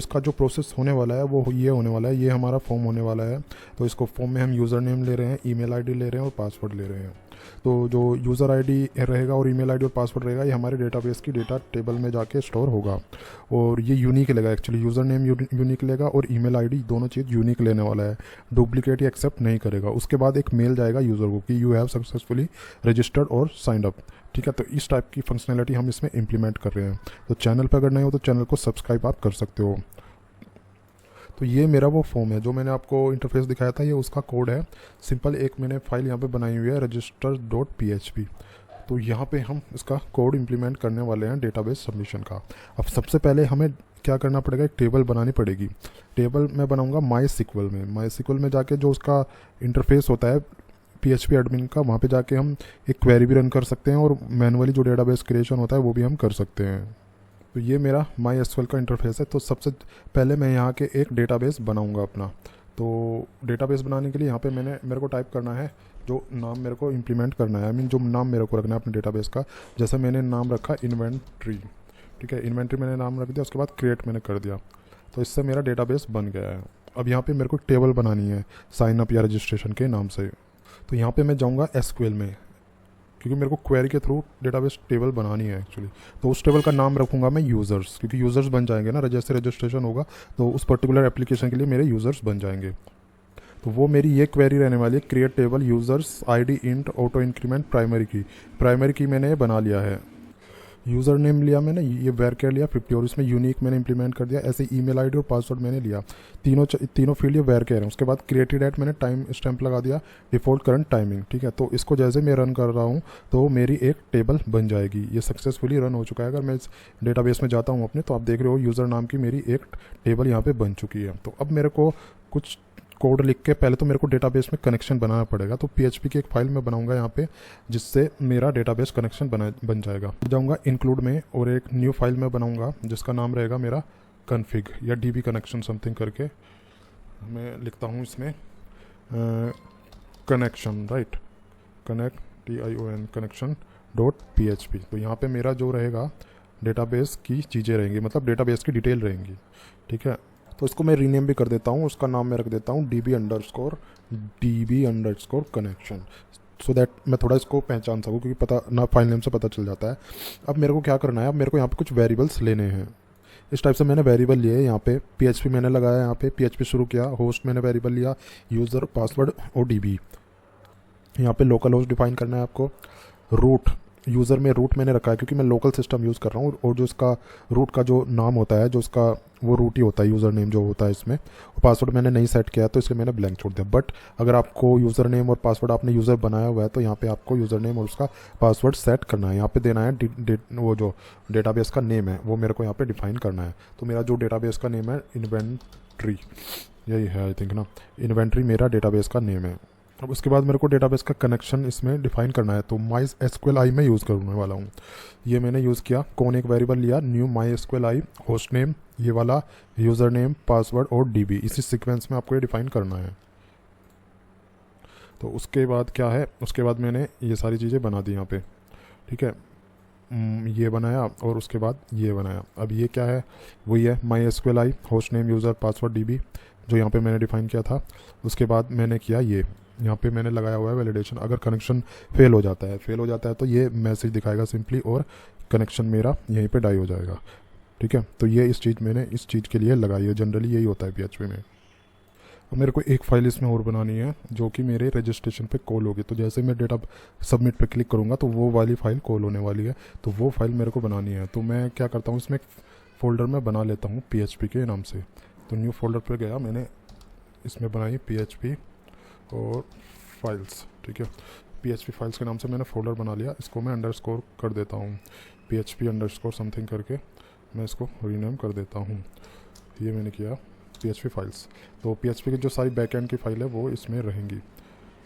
इसका जो प्रोसेस होने वाला है वो ये होने वाला है, ये हमारा फॉर्म होने वाला है। तो इसको फॉर्म में हम यूज़र नेम ले रहे हैं, ईमेल आईडी ले रहे हैं और पासवर्ड ले रहे हैं। तो जो यूज़र आईडी रहेगा और ईमेल आईडी और पासवर्ड रहेगा, ये हमारे डेटाबेस की डेटा टेबल में जाके स्टोर होगा और ये यूनिक लेगा। एक्चुअली यूज़र नेम यूनिक लेगा और ईमेल आईडी, दोनों चीज़ यूनिक लेने वाला है, डुप्लीकेट या एक्सेप्ट नहीं करेगा। उसके बाद एक मेल जाएगा यूज़र को कि यू हैव सक्सेसफुली रजिस्टर्ड और साइंड अप। ठीक है, तो इस टाइप की फंक्शनैलिटी हम इसमें इम्प्लीमेंट कर रहे हैं। तो चैनल पर अगर नहीं हो तो चैनल को सब्सक्राइब आप कर सकते हो। तो ये मेरा वो फॉर्म है जो मैंने आपको इंटरफेस दिखाया था, ये उसका कोड है। सिंपल एक मैंने फाइल यहाँ पे बनाई हुई है register.php। तो यहाँ पे हम इसका कोड इम्प्लीमेंट करने वाले हैं डेटाबेस सबमिशन का। अब सबसे पहले हमें क्या करना पड़ेगा, एक टेबल बनानी पड़ेगी। टेबल मैं बनाऊँगा MySQL में। MySQL में जाके जो उसका इंटरफेस होता है PHP एडमिन का, वहाँ पे जाके हम एक क्वेरी भी रन कर सकते हैं और मैनुअली जो डेटाबेस क्रिएशन होता है वो भी हम कर सकते हैं। तो ये मेरा MySQL का इंटरफेस है। तो सबसे पहले मैं यहाँ के एक डेटाबेस बनाऊँगा अपना। तो डेटाबेस बनाने के लिए यहाँ पे मेरे को टाइप करना है जो नाम मेरे को इम्प्लीमेंट करना है, आई मीन जो नाम मेरे को रखना है अपने डेटाबेस का। जैसे मैंने नाम रखा इन्वेंट्री। ठीक है, इन्वेंट्री मैंने नाम रख दिया, उसके बाद क्रिएट मैंने कर दिया। तो इससे मेरा डेटाबेस बन गया है। अब यहाँ पे मेरे को टेबल बनानी है साइन अप या रजिस्ट्रेशन के नाम से। तो यहाँ पे मैं जाऊँगा SQL में, क्योंकि मेरे को क्वेरी के थ्रू डेटाबेस टेबल बनानी है एक्चुअली। तो उस टेबल का नाम रखूँगा मैं यूज़र्स, क्योंकि यूज़र्स बन जाएंगे ना, जैसे रजिस्ट्रेशन होगा तो उस पर्टिकुलर एप्लीकेशन के लिए मेरे यूज़र्स बन जाएंगे। तो वो मेरी ये क्वेरी रहने वाली है, create table users ID int auto increment primary की मैंने ये बना लिया है। यूज़र नेम लिया मैंने, ये वेरकेयर लिया 50 और इसमें यूनिक मैंने इंप्लीमेंट कर दिया। ऐसे ईमेल आईडी और पासवर्ड मैंने लिया, तीनों फील्ड ये वेरकेयर है। उसके बाद क्रिएटेड एट मैंने टाइम स्टैंप लगा दिया, डिफ़ॉल्ट करंट टाइमिंग। ठीक है, तो इसको जैसे मैं रन कर रहा हूँ तो मेरी एक टेबल बन जाएगी। ये सक्सेसफुली रन हो चुका है। अगर मैं इस डेटाबेस में जाता हूँ अपने, तो आप देख रहे हो यूज़र नाम की मेरी एक टेबल यहाँ पर बन चुकी है। तो अब मेरे को कुछ कोड लिख के पहले तो मेरे को डेटाबेस में कनेक्शन बनाना पड़ेगा। तो PHP की एक फाइल मैं बनाऊंगा यहाँ पे, जिससे मेरा डेटाबेस कनेक्शन बन जाएगा। जाऊँगा इंक्लूड में और एक न्यू फाइल मैं बनाऊंगा जिसका नाम रहेगा मेरा कन्फिग या DB कनेक्शन समथिंग करके। मैं लिखता हूँ इसमें कनेक्शन, राइट, TION connection.php। तो यहाँ पे मेरा जो रहेगा डेटाबेस की चीज़ें रहेंगी, मतलब डेटाबेस की डिटेल रहेंगी। ठीक है, तो इसको मैं रीनेम भी कर देता हूँ। उसका नाम मैं रख देता हूँ DB कनेक्शन, सो दैट मैं थोड़ा इसको पहचान सकूँ, क्योंकि पता ना फाइल नेम से पता चल जाता है। अब मेरे को क्या करना है, अब मेरे को यहाँ पे कुछ वेरिएबल्स लेने हैं। इस टाइप से मैंने वेरिएबल लिए यहाँ पे। PHP मैंने लगाया, यहाँ पे PHP शुरू किया, होस्ट मैंने वेरिएबल लिया, यूज़र पासवर्ड और DB। यहाँ पे लोकल होस्ट डिफाइन करना है आपको। रूट, यूज़र में रूट मैंने रखा है क्योंकि मैं लोकल सिस्टम यूज़ कर रहा हूँ, और जो इसका रूट का जो नाम होता है, जो उसका वो रूट ही होता है, यूज़र नेम जो होता है इसमें। पासवर्ड मैंने नहीं सेट किया है तो इसलिए मैंने ब्लैंक छोड़ दिया। बट अगर आपको यूज़र नेम और पासवर्ड आपने यूज़र बनाया हुआ है तो यहाँ पे आपको यूज़र नेम और उसका पासवर्ड सेट करना है। यहाँ पे देना है वो जो डेटाबेस का नेम है वो मेरे को यहाँ पे डिफाइन करना है। तो मेरा जो डेटाबेस का नेम है इन्वेंट्री, यही है आई थिंक ना, इन्वेंट्री मेरा डेटाबेस का नेम है। अब उसके बाद मेरे को डेटाबेस का कनेक्शन इसमें डिफाइन करना है। तो MySQLi में यूज़ करने वाला हूँ। ये मैंने यूज़ किया, कौन एक वेरिएबल लिया, न्यू MySQLi, होस्ट नेम ये वाला, यूज़र नेम, पासवर्ड और DB। इसी सीक्वेंस में आपको ये डिफाइन करना है। तो उसके बाद क्या है, उसके बाद मैंने ये सारी चीज़ें बना दी यहाँ पे। ठीक है, ये बनाया और उसके बाद ये बनाया। अब ये क्या है, वही है MySQLi, host name, user, password, DB, जो यहाँ पे मैंने डिफाइन किया था। उसके बाद मैंने किया ये, यहाँ पे मैंने लगाया हुआ है वैलिडेशन। अगर कनेक्शन फेल हो जाता है तो ये मैसेज दिखाएगा सिंपली, और कनेक्शन मेरा यहीं पे डाई हो जाएगा। ठीक है, तो ये मैंने इस चीज़ के लिए लगाई है। जनरली यही होता है PHP में। अब मेरे को एक फ़ाइल इसमें और बनानी है जो कि मेरे रजिस्ट्रेशन पे कॉल होगी। तो जैसे मैं डेटा सबमिट पे क्लिक करूँगा तो वो वाली फ़ाइल कॉल होने वाली है। तो वो फाइल मेरे को बनानी है। तो मैं क्या करता हूँ, इसमें एक फ़ोल्डर में बना लेता हूँ PHP के नाम से। तो न्यू फोल्डर पर गया, मैंने इसमें बनाई PHP और फाइल्स। ठीक है, PHP फाइल्स के नाम से मैंने फ़ोल्डर बना लिया। इसको मैं अंडरस्कोर कर देता हूँ, PHP अंडरस्कोर समथिंग करके मैं इसको रीनेम कर देता हूँ। ये मैंने किया PHP फाइल्स। तो PHP की जो सारी बैकएंड की फ़ाइल है वो इसमें रहेंगी।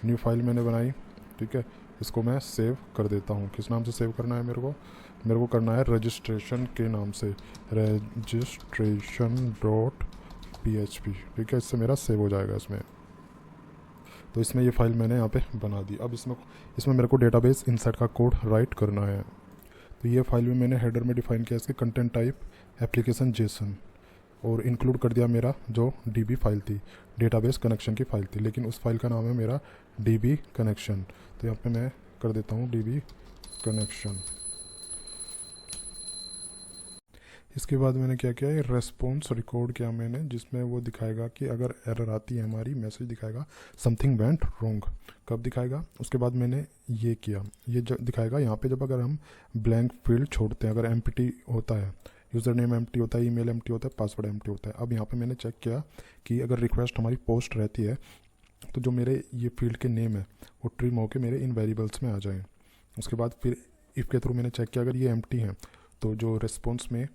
न्यू फाइल मैंने बनाई। ठीक है, इसको मैं सेव कर देता हूँ। किस नाम से सेव करना है मेरे को करना है रजिस्ट्रेशन के नाम से, registration.php। ठीक है, इससे मेरा सेव हो जाएगा इसमें। तो इसमें ये फाइल मैंने यहाँ पे बना दी। अब इसमें मेरे को डेटाबेस इनसाइड का कोड राइट करना है। तो ये फाइल में मैंने हेडर में डिफाइन किया इसके कंटेंट टाइप एप्लीकेशन जेसन। और इंक्लूड कर दिया मेरा जो DB फाइल थी, डेटाबेस कनेक्शन की फ़ाइल थी, लेकिन उस फाइल का नाम है मेरा DB कनेक्शन। तो यहाँ पे मैं कर देता हूँ DB कनेक्शन। इसके बाद मैंने क्या किया, ये रेस्पॉन्स रिकॉर्ड किया मैंने, जिसमें वो दिखाएगा कि अगर एरर आती है हमारी, मैसेज दिखाएगा समथिंग वेंट रॉन्ग। कब दिखाएगा, उसके बाद मैंने ये किया, ये दिखाएगा यहाँ पे जब अगर हम ब्लैंक फील्ड छोड़ते हैं, अगर एम्प्टी होता है, यूज़र नेम एम्प्टी होता है, ईमेल एम्प्टी होता है, पासवर्ड एम्प्टी होता है। अब यहाँ पे मैंने चेक किया कि अगर रिक्वेस्ट हमारी पोस्ट रहती है तो जो मेरे ये फील्ड के नेम है वो ट्रिम होकर मेरे इन वेरिएबल्स में आ जाएँ। उसके बाद फिर इफ़ के थ्रू मैंने चेक किया, अगर ये एम्प्टी है तो जो रिस्पॉन्स में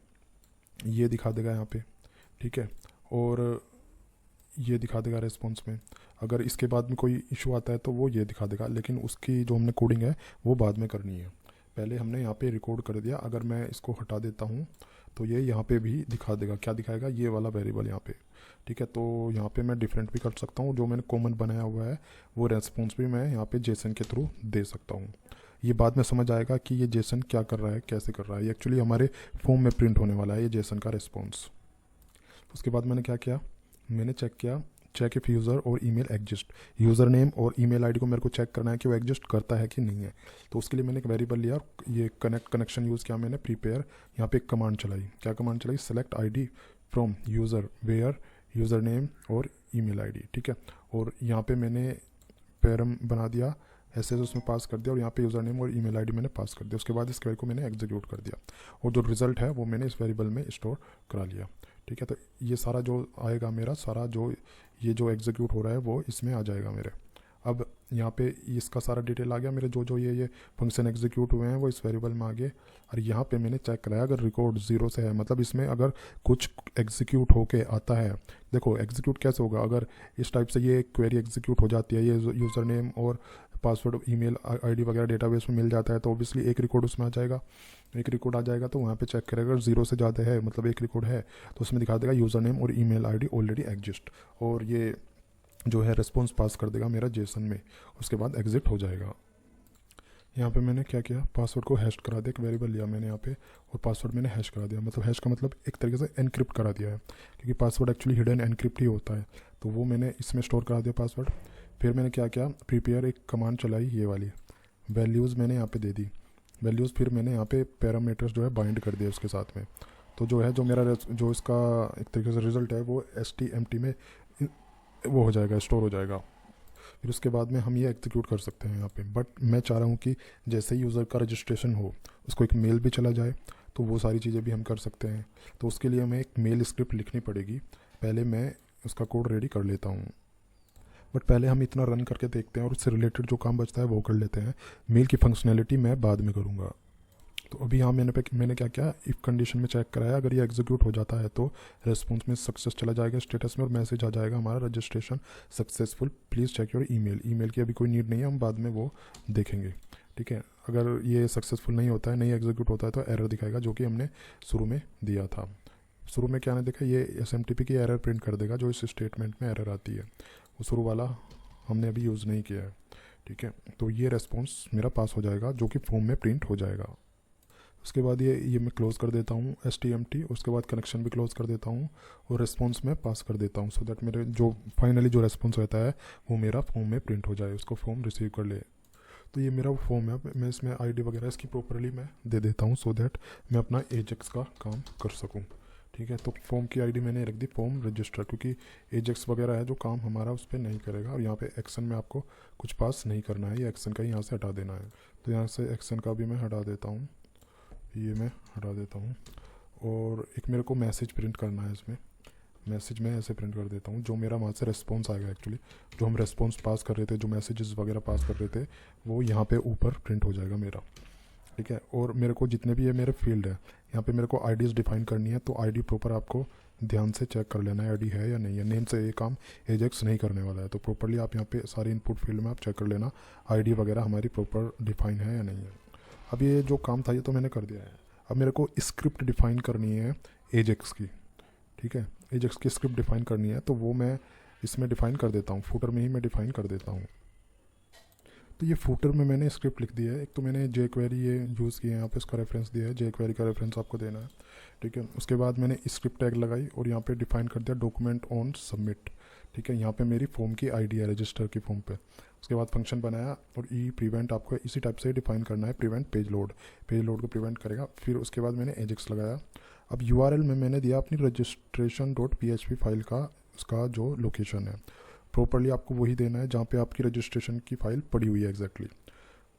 ये दिखा देगा यहाँ पे, ठीक है, और ये दिखा देगा रिस्पॉन्स में। अगर इसके बाद में कोई इशू आता है तो वो ये दिखा देगा, लेकिन उसकी जो हमने कोडिंग है वो बाद में करनी है। पहले हमने यहाँ पे रिकॉर्ड कर दिया। अगर मैं इसको हटा देता हूँ तो ये यहाँ पे भी दिखा देगा, क्या दिखाएगा, ये वाला वेरिएबल यहाँ पे, ठीक है। तो यहाँ पे मैं डिफरेंट भी कर सकता हूँ, जो मैंने कॉमन बनाया हुआ है वो रेस्पॉन्स भी मैं यहाँ पे जेसन के थ्रू दे सकता हूँ। ये बाद में समझ आएगा कि ये जेसन क्या कर रहा है, कैसे कर रहा है। ये एक्चुअली हमारे फॉर्म में प्रिंट होने वाला है, ये जेसन का रिस्पॉन्स। उसके बाद मैंने क्या किया, मैंने चेक किया, चेक इफ़ यूज़र और ईमेल एग्जिस्ट। यूज़र नेम और ईमेल आईडी को मेरे को चेक करना है कि वो एग्जिस्ट करता है कि नहीं है। तो उसके लिए मैंने एक वेरिएबल लिया, ये कनेक्शन यूज़ किया मैंने, प्रीपेयर। यहाँ पे एक कमांड चलाई, क्या कमांड चलाई, select ID from user where user name और ईमेल आईडी, ठीक है। और यहाँ पे मैंने पैरम बना दिया, ऐसे उसमें पास कर दिया, और यहाँ पे यूज़र नेम और ईमेल आईडी मैंने पास कर दिया। उसके बाद इस क्वेरी को मैंने एग्जीक्यूट कर दिया और जो रिज़ल्ट है वो मैंने इस वेरिएबल में स्टोर करा लिया, ठीक है। तो ये सारा जो आएगा मेरा, सारा जो ये जो एग्जीक्यूट हो रहा है वो इसमें आ जाएगा मेरे। अब यहाँ पे इसका सारा डिटेल आ गया मेरे, जो जो ये फंक्शन एग्जीक्यूट हुए हैं वो इस वेरिएबल में आ गए। और यहाँ पे मैंने चेक कराया, अगर रिकॉर्ड 0 से है, मतलब इसमें अगर कुछ एग्जीक्यूट होके आता है, देखो एग्जीक्यूट कैसे होगा, अगर इस टाइप से ये क्वेरी एग्जीक्यूट हो जाती है, ये यूज़र नेम और पासवर्ड ईमेल आईडी वगैरह डेटाबेस में मिल जाता है, तो ऑब्वियसली एक रिकॉर्ड उसमें आ जाएगा। एक रिकॉर्ड आ जाएगा तो वहाँ पे चेक करेगा, अगर 0 से ज़्यादा है, मतलब एक रिकॉर्ड है, तो उसमें दिखा देगा यूज़र नेम और ईमेल आईडी ऑलरेडी एग्जिस्ट, और ये जो है रिस्पॉन्स पास कर देगा मेरा जेसन में। उसके बाद एग्जिट हो जाएगा। यहाँ पे मैंने क्या किया, पासवर्ड को हैश करा दिया, एक वेरिएबल लिया मैंने यहाँ पे और पासवर्ड मैंने हैश करा दिया। मतलब हैश का मतलब एक तरीके से एनक्रिप्ट करा दिया है, क्योंकि पासवर्ड एक्चुअली हिडन एनक्रिप्ट ही होता है, तो वो मैंने इसमें स्टोर करा दिया पासवर्ड। फिर मैंने क्या किया, प्रीपेयर एक कमांड चलाई, ये वाली वैल्यूज़ मैंने यहाँ पे दे दी वैल्यूज़। फिर मैंने यहाँ पे पैरामीटर्स जो है बाइंड कर दिए उसके साथ में। तो जो है, जो मेरा जो इसका एक तरीके से रिजल्ट है वो HTML में वो हो जाएगा, स्टोर हो जाएगा। फिर उसके बाद में हम ये एग्जीक्यूट कर सकते हैं यहाँ पे। बट मैं चाह रहा हूँ कि जैसे ही यूज़र का रजिस्ट्रेशन हो उसको एक मेल भी चला जाए, तो वो सारी चीज़ें भी हम कर सकते हैं। तो उसके लिए हमें एक मेल स्क्रिप्ट लिखनी पड़ेगी। पहले मैं उसका कोड रेडी कर लेता हूँ, बट पहले हम इतना रन करके देखते हैं और उससे रिलेटेड जो काम बचता है वो कर लेते हैं। मेल की फंक्शनैलिटी मैं बाद में करूँगा। तो अभी यहाँ मैंने क्या किया, इफ़ कंडीशन में चेक कराया, अगर ये एग्जीक्यूट हो जाता है तो रिस्पॉन्स में सक्सेस चला जाएगा स्टेटस में, और मैसेज आ जाएगा हमारा registration successful, please check your email की अभी कोई नीड नहीं है, हम बाद में वो देखेंगे, ठीक है। अगर ये सक्सेसफुल नहीं होता है, नहीं एग्जीक्यूट होता है, तो एरर दिखाएगा, जो कि हमने शुरू में दिया था। शुरू में क्या ने देखा, ये SMTP की एरर प्रिंट कर देगा, जो इस स्टेटमेंट में एरर आती है, वो शुरू वाला हमने अभी यूज़ नहीं किया है, ठीक है। तो ये रेस्पॉन्स मेरा पास हो जाएगा, जो कि फॉर्म में प्रिंट हो जाएगा। उसके बाद ये मैं क्लोज़ कर देता हूँ HTML, उसके बाद कनेक्शन भी क्लोज़ कर देता हूँ और रिस्पॉन्स में पास कर देता हूँ, सो दैट मेरे जो फाइनली जो रिस्पॉन्स रहता है वो मेरा फॉर्म में प्रिंट हो जाए, उसको फॉर्म रिसीव कर ले। तो ये मेरा फॉर्म है, मैं इसमें आईडी वगैरह इसकी प्रॉपरली मैं दे देता हूँ, सो दैट मैं अपना एजेक्स का काम कर सकूँ, ठीक है। तो फॉर्म की आईडी मैंने रख दी फॉर्म रजिस्टर, क्योंकि एजेक्स वगैरह है जो काम हमारा उस पर नहीं करेगा, और यहाँ पे एक्शन में आपको कुछ पास नहीं करना है, ये एक्शन का ही यहाँ से हटा देना है। तो यहाँ से एक्शन का भी मैं हटा देता हूँ, ये मैं हटा देता हूँ। और एक मेरे को मैसेज प्रिंट करना है, इसमें मैसेज में ऐसे प्रिंट कर देता हूँ, जो मेरा वहाँ से रेस्पॉन्स आएगा, एक्चुअली जो हम रेस्पॉन्स पास कर रहे थे, जो मैसेजेस वगैरह पास कर रहे थे, वो यहाँ पे ऊपर प्रिंट हो जाएगा मेरा, ठीक है। और मेरे को जितने भी ये मेरे फील्ड है, यहाँ पे मेरे को आईडीज़ डिफाइन करनी है, तो आईडी प्रॉपर आपको ध्यान से चेक कर लेना है आईडी है या नहीं है। नेम से ये काम एजेक्स नहीं करने वाला है, तो प्रॉपरली आप यहाँ पे सारे इनपुट फील्ड में आप चेक कर लेना आईडी वगैरह हमारी प्रॉपर डिफाइन है या नहीं है। अब ये जो काम था ये तो मैंने कर दिया है। अब मेरे को स्क्रिप्ट डिफाइन करनी है एजेक्स की, ठीक है। एजेक्स की स्क्रिप्ट डिफाइन करनी है, तो वो मैं इसमें डिफाइन कर देता हूँ, फुटर में ही मैं डिफाइन कर देता हूँ। तो ये फूटर में मैंने स्क्रिप्ट लिख दी है। एक तो मैंने जे क्वेरी ये यूज़ किया है, यहाँ पे इसका रेफरेंस दिया है, जे क्वेरी का रेफरेंस आपको देना है, ठीक है। उसके बाद मैंने स्क्रिप्ट टैग लगाई और यहाँ पे डिफाइन कर दिया डॉक्यूमेंट ऑन सबमिट, ठीक है। यहाँ पे मेरी फॉर्म की आईडी है रजिस्टर की फॉर्म पे। उसके बाद फंक्शन बनाया और ई प्रिवेंट आपको इसी टाइप से डिफाइन करना है, प्रिवेंट पेज लोड को प्रिवेंट करेगा। फिर उसके बाद मैंने एजेक्स लगाया। अब यूआरएल में मैंने दिया अपनी रजिस्ट्रेशन डॉट पीएचपी फाइल का उसका जो लोकेशन है, प्रॉपरली आपको वही देना है जहाँ पे आपकी रजिस्ट्रेशन की फ़ाइल पड़ी हुई है एग्जैक्टली।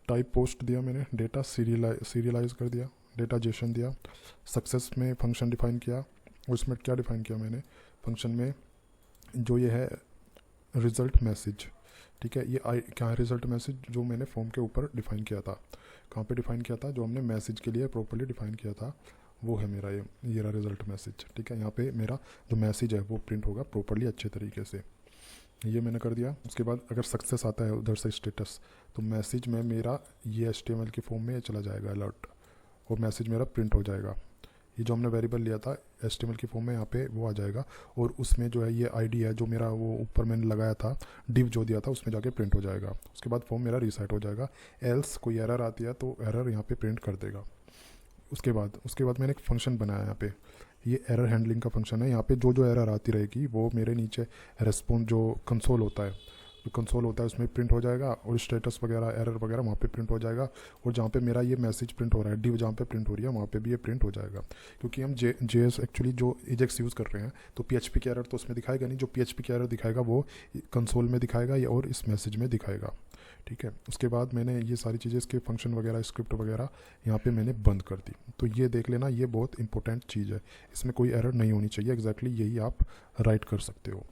टाइप पोस्ट दिया मैंने, डेटा सीरियलाइज कर दिया, डेटा जेसन दिया, सक्सेस में फंक्शन डिफाइन किया। उसमें क्या डिफाइन किया मैंने फंक्शन में, जो ये है रिज़ल्ट मैसेज, ठीक है। ये क्या है रिज़ल्ट मैसेज, जो मैंने फॉर्म के ऊपर डिफाइन किया था। कहाँ पे डिफाइन किया था, जो हमने मैसेज के लिए प्रॉपरली डिफाइन किया था, वो है मेरा ये रहा रिज़ल्ट मैसेज, ठीक है। यहाँ पे मेरा जो मैसेज है वो प्रिंट होगा प्रॉपरली अच्छे तरीके से, ये मैंने कर दिया। उसके बाद अगर सक्सेस आता है उधर से स्टेटस, तो मैसेज में मेरा ये HTML की फॉर्म में चला जाएगा अलर्ट, और मैसेज मेरा प्रिंट हो जाएगा। ये जो हमने वेरिएबल लिया था HTML की फॉर्म में, यहाँ पे वो आ जाएगा, और उसमें जो है ये आईडी है जो मेरा वो ऊपर मैंने लगाया था, डिव जो दिया था उसमें जाके प्रिंट हो जाएगा। उसके बाद फॉर्म मेरा रीसेट हो जाएगा। एल्स कोई एरर आती है तो एरर यहाँ पे प्रिंट कर देगा। उसके बाद मैंने एक फंक्शन बनाया यहाँ पे, ये एरर हैंडलिंग का फंक्शन है। यहाँ पे जो एरर आती रहेगी वो मेरे नीचे रेस्पॉन्स जो कंसोल होता है उसमें प्रिंट हो जाएगा, और स्टेटस वगैरह एरर वगैरह वहाँ पे प्रिंट हो जाएगा। और जहाँ पे मेरा ये मैसेज प्रिंट हो रहा है, डिव जहाँ पे प्रिंट हो रही है वहाँ पे भी ये प्रिंट हो जाएगा। क्योंकि हम JS एक्चुअली जो एजेक्स यूज़ कर रहे हैं, तो PHP की एरर तो उसमें दिखाएगा नहीं, जो PHP की एरर दिखाएगा वो कंसोल में दिखाएगा या और इस मैसेज में दिखाएगा, ठीक है। उसके बाद मैंने ये सारी चीज़ें इसके फंक्शन वगैरह स्क्रिप्ट वगैरह यहाँ पे मैंने बंद कर दी। तो ये देख लेना, ये बहुत इंपॉर्टेंट चीज़ है, इसमें कोई एरर नहीं होनी चाहिए, एग्जैक्टली यही आप राइट कर सकते हो।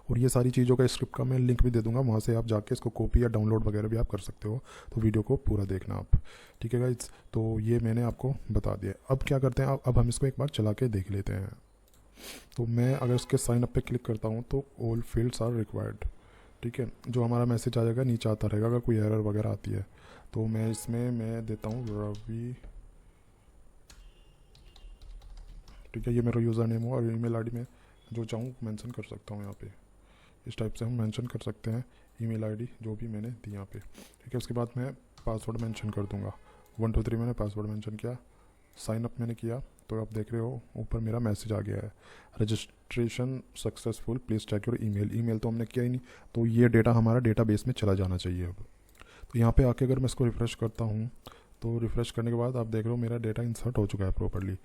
और ये सारी चीज़ों का स्क्रिप्ट का मैं लिंक भी दे दूंगा, वहाँ से आप जाके इसको कॉपी या डाउनलोड वगैरह भी आप कर सकते हो। तो वीडियो को पूरा देखना आप, ठीक है गाइस। तो ये मैंने आपको बता दिया। अब क्या करते हैं, अब हम इसको एक बार चला के देख लेते हैं। तो मैं अगर इसके साइन अप पे क्लिक करता हूँ तो ऑल फील्ड्स आर रिक्वायर्ड, ठीक है। जो हमारा मैसेज आ जाएगा नीचे आता रहेगा अगर कोई एरर वगैरह आती है। तो मैं इसमें मैं देता हूँ रवि, ठीक है। ये मेरा यूज़र नेम हो और ईमेल आईडी में जो चाहूँ मेंशन कर सकता हूँ यहाँ पे, इस टाइप से हम मेंशन कर सकते हैं ईमेल आईडी जो भी मैंने दी यहाँ पे, ठीक है। उसके बाद मैं पासवर्ड मेंशन कर दूँगा, 1 2 3 मैंने पासवर्ड मेंशन किया, साइन अप मैंने किया। तो आप देख रहे हो ऊपर मेरा मैसेज आ गया है, registration successful, please check your email तो हमने किया ही नहीं, तो ये डेटा हमारा डेटाबेस में चला जाना चाहिए। अब तो यहाँ पे आके अगर मैं इसको रिफ़्रेश करता हूँ, तो रिफ़्रेश करने के बाद आप देख रहे हो मेरा डेटा इंसर्ट हो चुका है properly.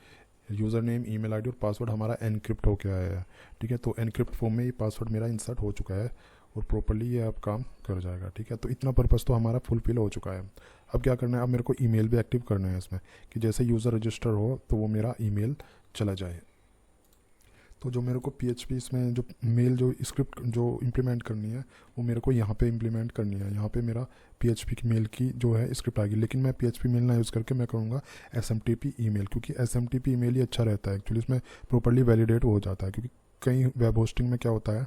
User name, email ID और पासवर्ड हमारा एनक्रिप्ट हो गया है, ठीक है। तो एनक्रिप्ट फॉर्म में ये पासवर्ड मेरा इंसर्ट हो चुका है और प्रॉपर्ली ये अब काम कर जाएगा, ठीक है। तो इतना पर्पस तो हमारा फुलफिल हो चुका है। अब क्या करना है, अब मेरे को ईमेल भी एक्टिव करना है इसमें, कि जैसे यूज़र रजिस्टर हो तो वो मेरा ईमेल चला जाए। तो जो मेरे को PHP इसमें जो मेल जो स्क्रिप्ट जो इम्प्लीमेंट करनी है वो मेरे को यहाँ पे इम्प्लीमेंट करनी है। यहाँ पे मेरा PHP की मेल की जो है स्क्रिप्ट आएगी, लेकिन मैं PHP मेल ना यूज़ करके मैं करूँगा SMTP ईमेल, क्योंकि SMTP ईमेल ही अच्छा रहता है एक्चुअली, इसमें प्रॉपर्ली वैलिडेट हो जाता है। क्योंकि कई वेब होस्टिंग में क्या होता है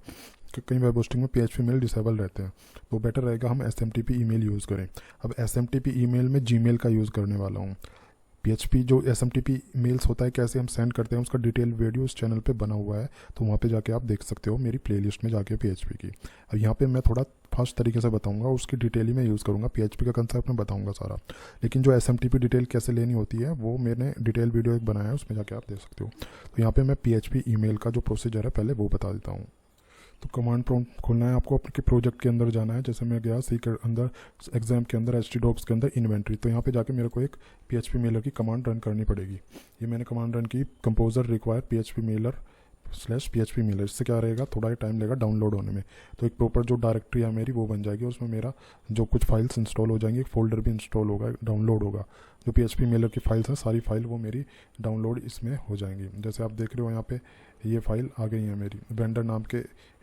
कि कई वेब होस्टिंग में PHP मेल डिसेबल रहते हैं, तो बेटर रहेगा हम SMTP ईमेल यूज़ करें। अब SMTP ईमेल में Gmail का यूज़ करने वाला हूँ। PHP जो SMTP मेल्स होता है कैसे हम सेंड करते हैं उसका डिटेल वीडियो उस चैनल पे बना हुआ है, तो वहाँ पे जाके आप देख सकते हो मेरी प्लेलिस्ट में जाके PHP की। अब यहाँ पे मैं थोड़ा फास्ट तरीके से बताऊंगा, उसकी डिटेल ही मैं यूज़ करूँगा, PHP का कंसेप्ट मैं बताऊँगा सारा, लेकिन जो SMTP डिटेल कैसे लेनी होती है वो मैंने डिटेल वीडियो एक बनाया है, उसमें जाके आप देख सकते हो। तो यहाँ पर मैं PHP ईमेल का जो प्रोसीजर है पहले वो बता देता हूँ। तो कमांड प्रॉम्प्ट खोलना है आपको, आपके प्रोजेक्ट के अंदर जाना है। जैसे मैं गया सी के अंदर, एग्जाम के अंदर, htdocs के अंदर इन्वेंट्री, तो यहाँ पे जाके मेरे को एक PHP मेलर की कमांड रन करनी पड़ेगी। ये मैंने कमांड रन की, composer require PHP Mailer /PHP Mailer. इससे क्या रहेगा, थोड़ा ही टाइम लगेगा डाउनलोड होने में। तो एक प्रॉपर जो डायरेक्टरी है मेरी वो बन जाएगी, उसमें मेरा जो कुछ फाइल्स इंस्टॉल हो जाएंगी, एक फोल्डर भी इंस्टॉल होगा, डाउनलोड होगा। जो PHP मेलर की फाइल्स हैं सारी फाइल वो मेरी डाउनलोड इसमें हो जाएंगी। जैसे आप देख रहे हो यहाँ पे ये फाइल आ गई है मेरी, वेंडर नाम के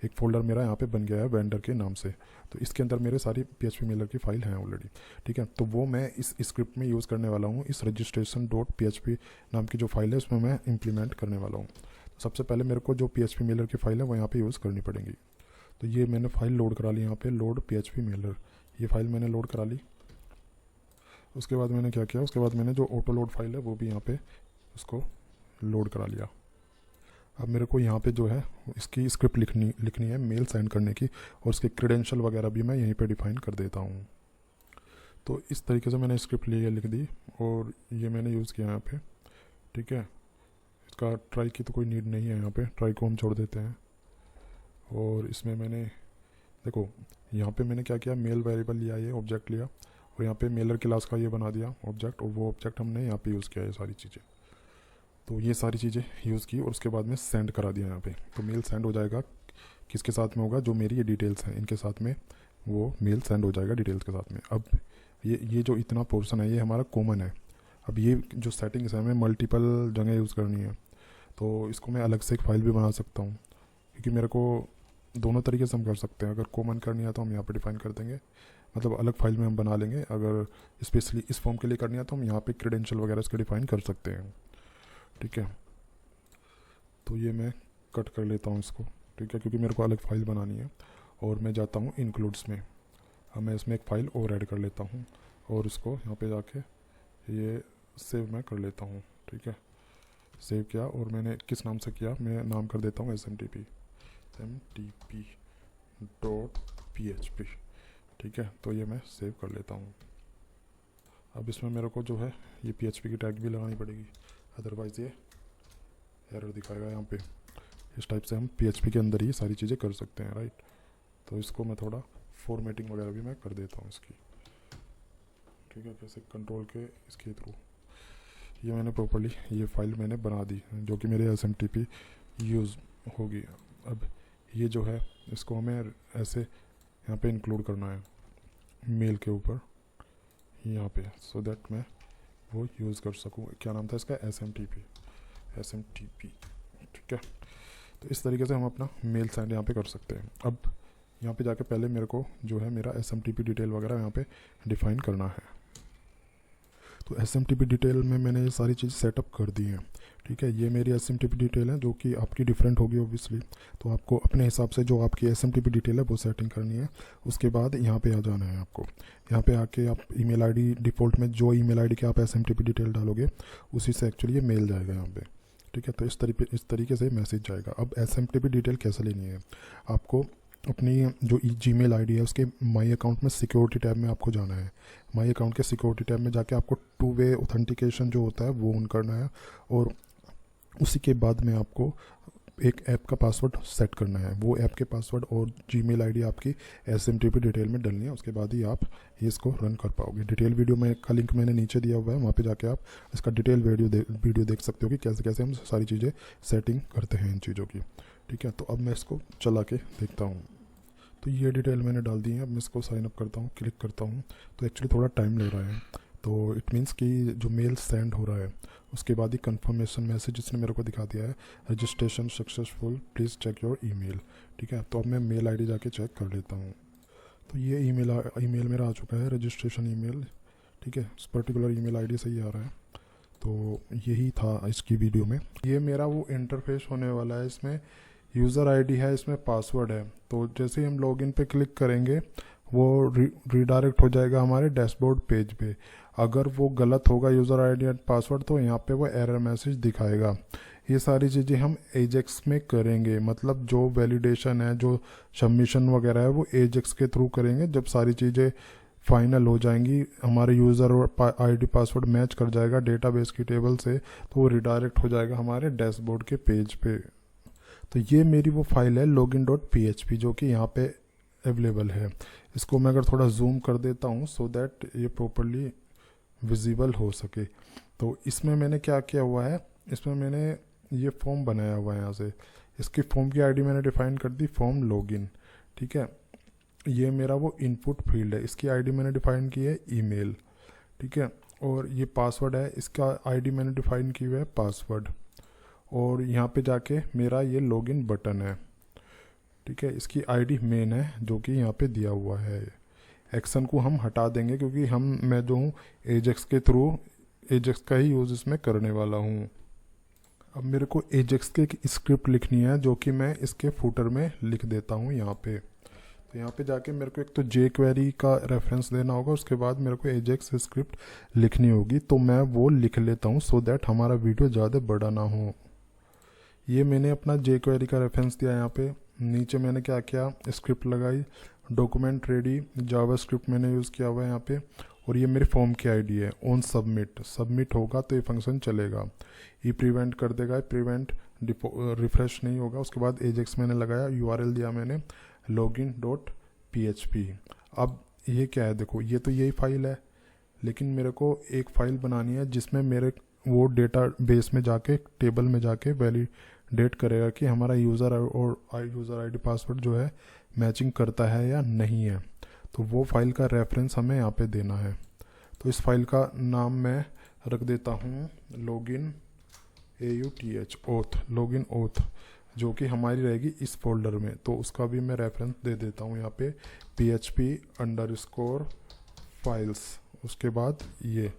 एक फ़ोल्डर मेरा यहाँ पे बन गया है वेंडर के नाम से, तो इसके अंदर मेरे सारी PHP मेलर की फ़ाइल हैं ऑलरेडी, ठीक है। तो वो मैं इस स्क्रिप्ट में यूज़ करने वाला हूँ, इस registration.php नाम की जो फाइल है उसमें मैं इम्प्लीमेंट करने वाला हूँ। तो सबसे पहले मेरे को जो PHP मेलर की फ़ाइल है वो यहाँ पर यूज़ करनी पड़ेगी। तो ये मैंने फ़ाइल लोड करा ली, यहाँ पर लोड PHP मेलर, ये फ़ाइल मैंने लोड करा ली। उसके बाद मैंने क्या किया, उसके बाद मैंने जो ऑटो लोड फाइल है वो भी यहाँ पे उसको लोड करा लिया। अब मेरे को यहाँ पे जो है इसकी स्क्रिप्ट लिखनी है मेल सेंड करने की, और उसके क्रेडेंशियल वगैरह भी मैं यहीं पे डिफाइन कर देता हूँ। तो इस तरीके से मैंने स्क्रिप्ट लिख दी और ये मैंने यूज़ किया यहाँ पे, ठीक है। इसका ट्राई की तो कोई नीड नहीं है, यहाँ पे ट्राई को हम छोड़ देते हैं। और इसमें मैंने देखो यहाँ पे मैंने क्या किया, मेल वेरिएबल लिया, ये ऑब्जेक्ट लिया और यहाँ पे मेलर क्लास का ये बना दिया ऑब्जेक्ट, और वो ऑब्जेक्ट हमने यहाँ पे यूज़ किया ये सारी चीज़ें। तो ये सारी चीज़ें यूज़ की और उसके बाद में सेंड करा दिया यहाँ पे। तो मेल सेंड हो जाएगा, किसके साथ में होगा, जो मेरी ये डिटेल्स हैं इनके साथ में वो मेल सेंड हो जाएगा डिटेल्स के साथ में। अब ये जो इतना पोर्शन है ये हमारा कॉमन है। अब ये जो सेटिंग्स है हमें मल्टीपल जगह यूज़ करनी है, तो इसको मैं अलग से एक फ़ाइल भी बना सकता हूँ, क्योंकि मेरे को दोनों तरीके से हम कर सकते हैं। अगर कॉमन करनी है तो हम यहाँ पे डिफाइन कर देंगे, मतलब अलग फाइल में हम बना लेंगे। अगर स्पेशली इस फॉर्म के लिए करनी है तो हम यहाँ पे क्रेडेंशियल वगैरह इसके डिफाइन कर सकते हैं, ठीक है। तो ये मैं कट कर लेता हूँ इसको, ठीक है, क्योंकि मेरे को अलग फाइल बनानी है। और मैं जाता हूँ इंक्लूड्स में, अब मैं इसमें एक फ़ाइल और ऐड कर लेता हूँ और इसको यहाँ पे जाके ये सेव मैं कर लेता हूँ, ठीक है। सेव किया और मैंने किस नाम से किया, मैं नाम कर देता हूँ smtp .php, ठीक है। तो ये मैं सेव कर लेता हूँ। अब इसमें मेरे को जो है ये PHP की टैग भी लगानी पड़ेगी, अदरवाइज़ ये एरर दिखाएगा यहाँ पे। इस टाइप से हम PHP के अंदर ही सारी चीज़ें कर सकते हैं, राइट। तो इसको मैं थोड़ा फॉर्मेटिंग वगैरह भी मैं कर देता हूँ इसकी, ठीक है, कैसे कंट्रोल के इसके थ्रू। ये मैंने प्रॉपर्ली ये फाइल मैंने बना दी जो कि मेरे SMTP यूज़ होगी। अब ये जो है इसको हमें ऐसे यहाँ पे इंक्लूड करना है मेल के ऊपर यहाँ पे, सो दैट मैं वो यूज़ कर सकूँ। क्या नाम था इसका, SMTP, ठीक है। तो इस तरीके से हम अपना मेल सेंड यहाँ पे कर सकते हैं। अब यहाँ पे जाके पहले मेरे को जो है मेरा SMTP डिटेल वगैरह यहाँ पे डिफ़ाइन करना है। तो SMTP डिटेल में मैंने ये सारी चीज़ सेटअप कर दी हैं, ठीक है। ये मेरी SMTP डिटेल है जो कि आपकी डिफरेंट होगी ओबियसली, तो आपको अपने हिसाब से जो आपकी SMTP डिटेल है वो सेटिंग करनी है। उसके बाद यहाँ पे आ जाना है आपको, यहाँ पे आके आप ईमेल आईडी डिफ़ॉल्ट में जो ईमेल आईडी के आप SMTP डिटेल डालोगे उसी से एक्चुअली ये मेल जाएगा यहाँ पे, ठीक है। तो इस तरीके से मैसेज जाएगा। अब SMTP डिटेल कैसे लेनी है, आपको अपनी जो जीमेल आईडी है उसके माई अकाउंट में सिक्योरिटी टैब में आपको जाना है। माई अकाउंट के सिक्योरिटी टैब में जाके आपको 2 वे ऑथेंटिकेशन जो होता है वो ऑन करना है, और उसी के बाद में आपको एक ऐप का पासवर्ड सेट करना है। वो ऐप के पासवर्ड और जीमेल आईडी आपकी SMTP डिटेल में डालनी है, उसके बाद ही आप इसको रन कर पाओगे। डिटेल वीडियो में का लिंक मैंने नीचे दिया हुआ है, वहाँ पे जाके आप इसका डिटेल वीडियो देख सकते हो कि कैसे कैसे हम सारी चीज़ें सेटिंग करते हैं इन चीज़ों की, ठीक है। तो अब मैं इसको चला के देखता हूँ। तो ये डिटेल मैंने डाल दी है। अब मैं इसको साइन अप करता हूँ, क्लिक करता हूँ, तो एक्चुअली थोड़ा टाइम ले रहा है। तो इट मीन्स कि जो मेल सेंड हो रहा है उसके बाद ही कंफर्मेशन मैसेज इसने मेरे को दिखा दिया है, registration successful, please check your email, ठीक है। तो अब मैं मेल आईडी जाके चेक कर लेता हूँ। तो ये ईमेल मेरा आ चुका है, रजिस्ट्रेशन ईमेल, ठीक है। इस पर्टिकुलर ईमेल आईडी से ही आ रहा है। तो यही था इसकी वीडियो में। ये मेरा वो इंटरफेस होने वाला है, इसमें यूज़र आईडी है, इसमें पासवर्ड है। तो जैसे ही हम लॉगिन पे क्लिक करेंगे वो रीडायरेक्ट हो जाएगा हमारे डैशबोर्ड पेज पे। अगर वो गलत होगा यूज़र आईडी एंड पासवर्ड तो यहाँ पे वो एरर मैसेज दिखाएगा। ये सारी चीज़ें हम एजेक्स में करेंगे, मतलब जो वैलिडेशन है, जो सबमिशन वगैरह है वो एजेक्स के थ्रू करेंगे। जब सारी चीज़ें फाइनल हो जाएंगी, हमारे यूज़र और आईडी पासवर्ड मैच कर जाएगा डेटाबेस की टेबल से, तो वो रिडायरेक्ट हो जाएगा हमारे डैशबोर्ड के पेज पे। तो ये मेरी वो फाइल है login.php जो कि यहाँ पे अवेलेबल है। इसको मैं अगर थोड़ा जूम कर देता हूँ सो दैट ये प्रॉपरली विजिबल हो सके। तो इसमें मैंने क्या किया हुआ है, इसमें मैंने ये फॉर्म बनाया हुआ है। यहाँ से इसकी फॉर्म की आईडी मैंने डिफाइन कर दी फॉर्म लॉगिन, ठीक है। ये मेरा वो इनपुट फील्ड है, इसकी आईडी मैंने डिफाइन की है ईमेल, ठीक है। और ये पासवर्ड है, इसका आईडी मैंने डिफाइन की हुआ है पासवर्ड। और यहाँ पे जाके मेरा ये लॉगिन बटन है, ठीक है। इसकी आईडी मेन है जो कि यहाँ पे दिया हुआ है। एक्शन को हम हटा देंगे क्योंकि मैं जो हूँ एजेक्स के थ्रू एजेक्स का ही यूज़ इसमें करने वाला हूँ। अब मेरे को एजेक्स की एक स्क्रिप्ट लिखनी है जो कि मैं इसके फूटर में लिख देता हूँ यहाँ पे। तो यहाँ पे जाके मेरे को एक तो jQuery का रेफरेंस देना होगा, उसके बाद मेरे को एजेक्स स्क्रिप्ट लिखनी होगी। तो मैं वो लिख लेता हूँ सो दैट हमारा वीडियो ज़्यादा बड़ा ना हो। ये मैंने अपना jQuery का रेफरेंस दिया यहाँ पे। नीचे मैंने क्या किया, स्क्रिप्ट लगाई, डॉक्यूमेंट रेडी जावास्क्रिप्ट मैंने यूज़ किया हुआ है यहाँ पे। और ये मेरे फॉर्म की आईडी है। ऑन सबमिट होगा तो ये फंक्शन चलेगा। ये प्रिवेंट कर देगा, प्रिवेंट रिफ्रेश नहीं होगा। उसके बाद एजेक्स मैंने लगाया, यूआरएल दिया मैंने login.php। अब ये क्या है, देखो ये तो यही फाइल है, लेकिन मेरे को एक फ़ाइल बनानी है जिसमें मेरे वो डेटा बेस में जाके, टेबल में जाके वैलिडेट करेगा कि हमारा यूज़र और यूज़र आईडी पासवर्ड जो है मैचिंग करता है या नहीं है। तो वो फाइल का रेफरेंस हमें यहाँ पे देना है। तो इस फाइल का नाम मैं रख देता हूँ login login auth, जो कि हमारी रहेगी इस फोल्डर में। तो उसका भी मैं रेफरेंस दे देता हूँ यहाँ पे php_files, उसके बाद ये,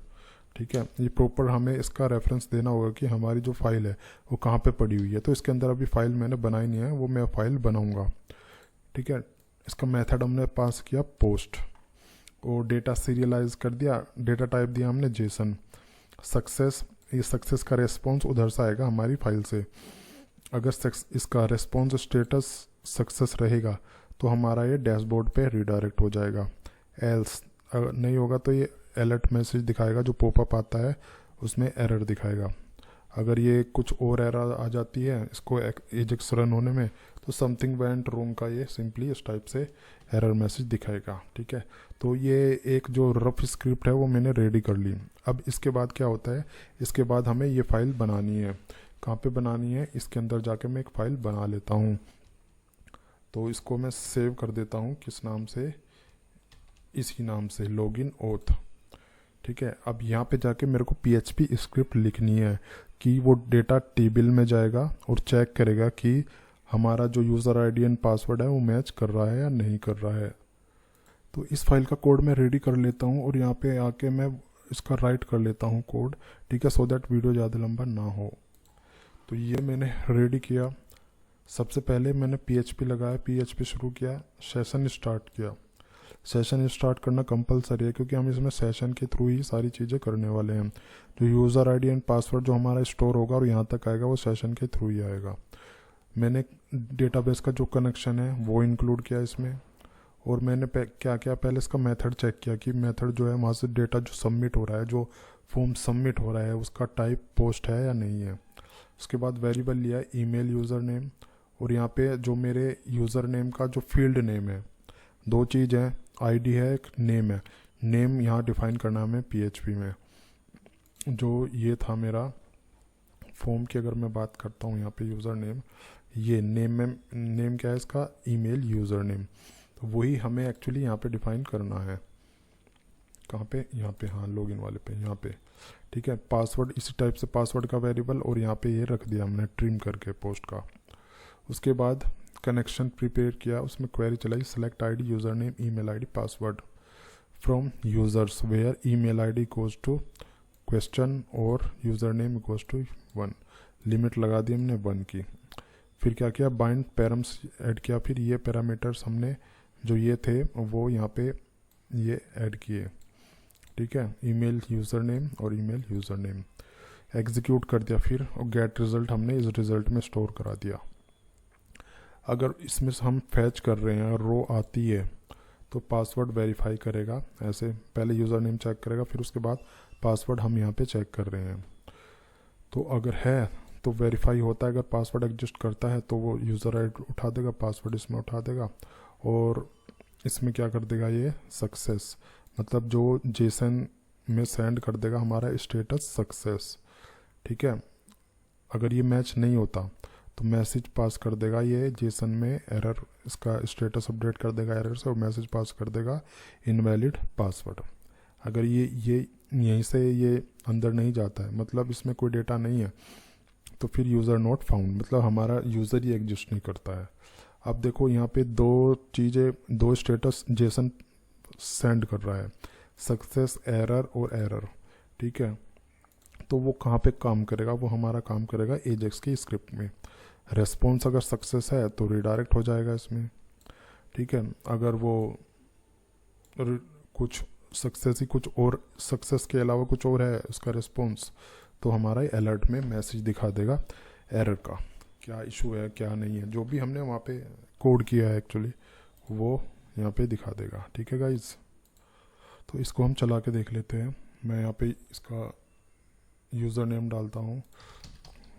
ठीक है। ये प्रॉपर हमें इसका रेफरेंस देना होगा कि हमारी जो फाइल है वो कहाँ पे पड़ी हुई है। तो इसके अंदर अभी फाइल मैंने बनाई नहीं है, वो मैं फाइल बनाऊंगा, ठीक है। इसका मेथड हमने पास किया पोस्ट, और डेटा सीरियलाइज कर दिया, डेटा टाइप दिया हमने जेसन। सक्सेस, ये सक्सेस का रेस्पॉन्स उधर से आएगा हमारी फाइल से। अगर इसका रेस्पॉन्स स्टेटस सक्सेस रहेगा तो हमारा ये डैशबोर्ड पे रिडायरेक्ट हो जाएगा। एल्स अगर नहीं होगा तो ये अलर्ट मैसेज दिखाएगा, जो पॉपअप आता है उसमें एरर दिखाएगा। अगर ये कुछ और एरर आ जाती है इसको एजेक्स रन होने में, तो समथिंग वेंट रॉन्ग का ये सिंपली इस टाइप से एरर मैसेज दिखाएगा, ठीक है। तो ये एक जो रफ स्क्रिप्ट है वो मैंने रेडी कर ली। अब इसके बाद क्या होता है, इसके बाद हमें ये फाइल बनानी है। कहाँ पे बनानी है, इसके अंदर जाके मैं एक फ़ाइल बना लेता हूँ। तो इसको मैं सेव कर देता हूँ, किस नाम से, इसी नाम से login auth, ठीक है। अब यहाँ पे जाके मेरे को PHP स्क्रिप्ट लिखनी है कि वो डेटा टेबल में जाएगा और चेक करेगा कि हमारा जो यूज़र आईडी एंड पासवर्ड है वो मैच कर रहा है या नहीं कर रहा है। तो इस फाइल का कोड मैं रेडी कर लेता हूँ और यहाँ पे आके मैं इसका राइट कर लेता हूँ कोड, ठीक है, सो दैट वीडियो ज़्यादा लंबा ना हो। तो ये मैंने रेडी किया। सबसे पहले मैंने PHP लगाया, PHP शुरू किया, सेशन स्टार्ट किया। सेशन स्टार्ट करना कंपलसरी है क्योंकि हम इसमें सेशन के थ्रू ही सारी चीज़ें करने वाले हैं। जो यूज़र आईडी एंड पासवर्ड जो हमारा स्टोर होगा और यहाँ तक आएगा वो सेशन के थ्रू ही आएगा। मैंने डेटाबेस का जो कनेक्शन है वो इंक्लूड किया इसमें, और मैंने क्या किया, पहले इसका मेथड चेक किया कि मेथड जो है वहाँ से डेटा जो सबमिट हो रहा है, जो फॉर्म सबमिट हो रहा है उसका टाइप पोस्ट है या नहीं है। उसके बाद वेरिएबल लिया ईमेल यूज़र नेम, और यहाँ पे जो मेरे यूज़र नेम का जो फील्ड नेम है, दो चीज़ है, आईडी है, एक नेम है। नेम यहाँ डिफाइन करना है हमें PHP में। जो ये था मेरा फॉर्म की, अगर मैं बात करता हूँ यहाँ पे यूज़र नेम, ये नेम में नेम क्या है इसका, ईमेल यूज़र नेम। तो वही हमें एक्चुअली यहाँ पे डिफाइन करना है। कहाँ पे, यहाँ पे, हाँ लॉगिन वाले पे, यहाँ पे, ठीक है। पासवर्ड इसी टाइप से पासवर्ड का वेरिएबल, और यहाँ पे ये रख दिया हमने ट्रिम करके पोस्ट का। उसके बाद कनेक्शन प्रिपेयर किया, उसमें क्वेरी चलाई, select ID user name email ID password from users where email ID goes to question और user name goes to 1। Limit लगा दी हमने 1 की। फिर क्या किया, बाइंड पैरम्स ऐड किया। फिर ये पैरामीटर्स हमने जो ये थे वो यहाँ पे ये ऐड किए, ठीक है, ईमेल यूज़र नेम और ईमेल यूज़र नेम। एग्जीक्यूट कर दिया फिर, और गेट रिज़ल्ट हमने इस रिज़ल्ट में स्टोर करा दिया। अगर इसमें से हम फैच कर रहे हैं, रो आती है, तो पासवर्ड वेरीफाई करेगा। ऐसे पहले यूज़र नेम चेक करेगा, फिर उसके बाद पासवर्ड हम यहाँ पे चेक कर रहे हैं। तो अगर है तो वेरीफाई होता है, अगर पासवर्ड एग्जिस्ट करता है तो वो यूज़र आईडी उठा देगा, पासवर्ड इसमें उठा देगा, और इसमें क्या कर देगा, ये सक्सेस, मतलब जो जेसन में सेंड कर देगा हमारा स्टेटस सक्सेस, ठीक है। अगर ये मैच नहीं होता तो मैसेज पास कर देगा ये जेसन में एरर, इसका स्टेटस अपडेट कर देगा एरर से, और मैसेज पास कर देगा इनवैलिड पासवर्ड। अगर ये यहीं से ये अंदर नहीं जाता है, मतलब इसमें कोई डेटा नहीं है, तो फिर यूज़र नॉट फाउंड, मतलब हमारा यूज़र ही एग्जिस्ट नहीं करता है। अब देखो यहाँ पे दो चीज़ें, दो स्टेटस जेसन सेंड कर रहा है, सक्सेस एरर और एरर, ठीक है। तो वो कहाँ पे काम करेगा, वो हमारा काम करेगा एजेक्स की स्क्रिप्ट में। रेस्पॉन्स अगर सक्सेस है तो रिडायरेक्ट हो जाएगा इसमें, ठीक है। अगर वो कुछ सक्सेस ही कुछ और, सक्सेस के अलावा कुछ और है उसका रिस्पॉन्स, तो हमारा अलर्ट में मैसेज दिखा देगा एरर का, क्या इशू है क्या नहीं है, जो भी हमने वहाँ पे कोड किया है एक्चुअली वो यहाँ पे दिखा देगा, ठीक है गाइज। तो इसको हम चला के देख लेते हैं। मैं यहाँ पे इसका यूज़र नेम डालता हूँ,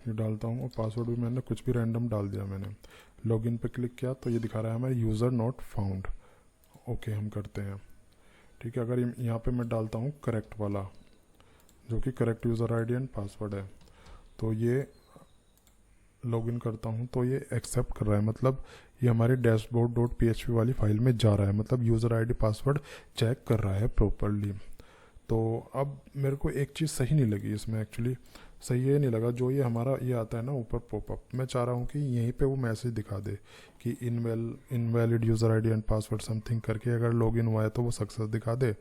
ये डालता हूँ, और पासवर्ड भी मैंने कुछ भी रैंडम डाल दिया। मैंने लॉगिन पे क्लिक किया तो ये दिखा रहा है हमारे यूज़र नॉट फाउंड। ओके हम करते हैं, ठीक है। अगर यहाँ पे मैं डालता हूँ करेक्ट वाला, जो कि correct user ID and password है, तो ये लॉगिन करता हूँ तो ये एक्सेप्ट कर रहा है, मतलब ये हमारे dashboard.php वाली फाइल में जा रहा है, मतलब यूज़र आईडी पासवर्ड चेक कर रहा है प्रॉपरली। तो अब मेरे को एक चीज़ सही नहीं लगी इसमें, एक्चुअली सही ये नहीं लगा जो ये हमारा ये आता है ना ऊपर पॉपअप। मैं चाह रहा हूँ कि यहीं पे वो मैसेज दिखा दे कि invalid user ID and password something करके, अगर लॉगिन हुआ है तो वो सक्सेस दिखा दे,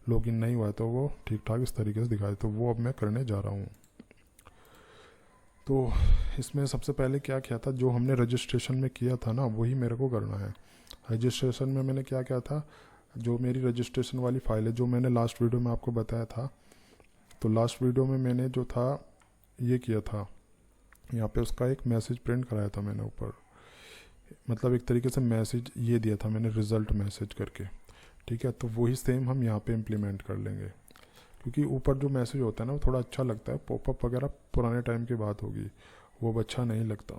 लॉगिन नहीं हुआ है तो वो ठीक ठाक इस तरीके से दिखा दे। तो वो अब मैं करने जा रहा हूँ। तो इसमें सबसे पहले क्या किया था, जो हमने रजिस्ट्रेशन में किया था ना वही मेरे को करना है। रजिस्ट्रेशन में मैंने क्या किया था, जो मेरी रजिस्ट्रेशन वाली फ़ाइल है जो मैंने लास्ट वीडियो में आपको बताया था, तो लास्ट वीडियो में मैंने जो था ये किया था, यहाँ पे उसका एक मैसेज प्रिंट कराया था मैंने ऊपर, मतलब एक तरीके से मैसेज ये दिया था मैंने रिज़ल्ट मैसेज करके, ठीक है। तो वही सेम हम यहाँ पे इम्प्लीमेंट कर लेंगे, क्योंकि ऊपर जो मैसेज होता है ना वो थोड़ा अच्छा लगता है, पॉपअप वगैरह पुराने टाइम की बात होगी, वो अच्छा नहीं लगता।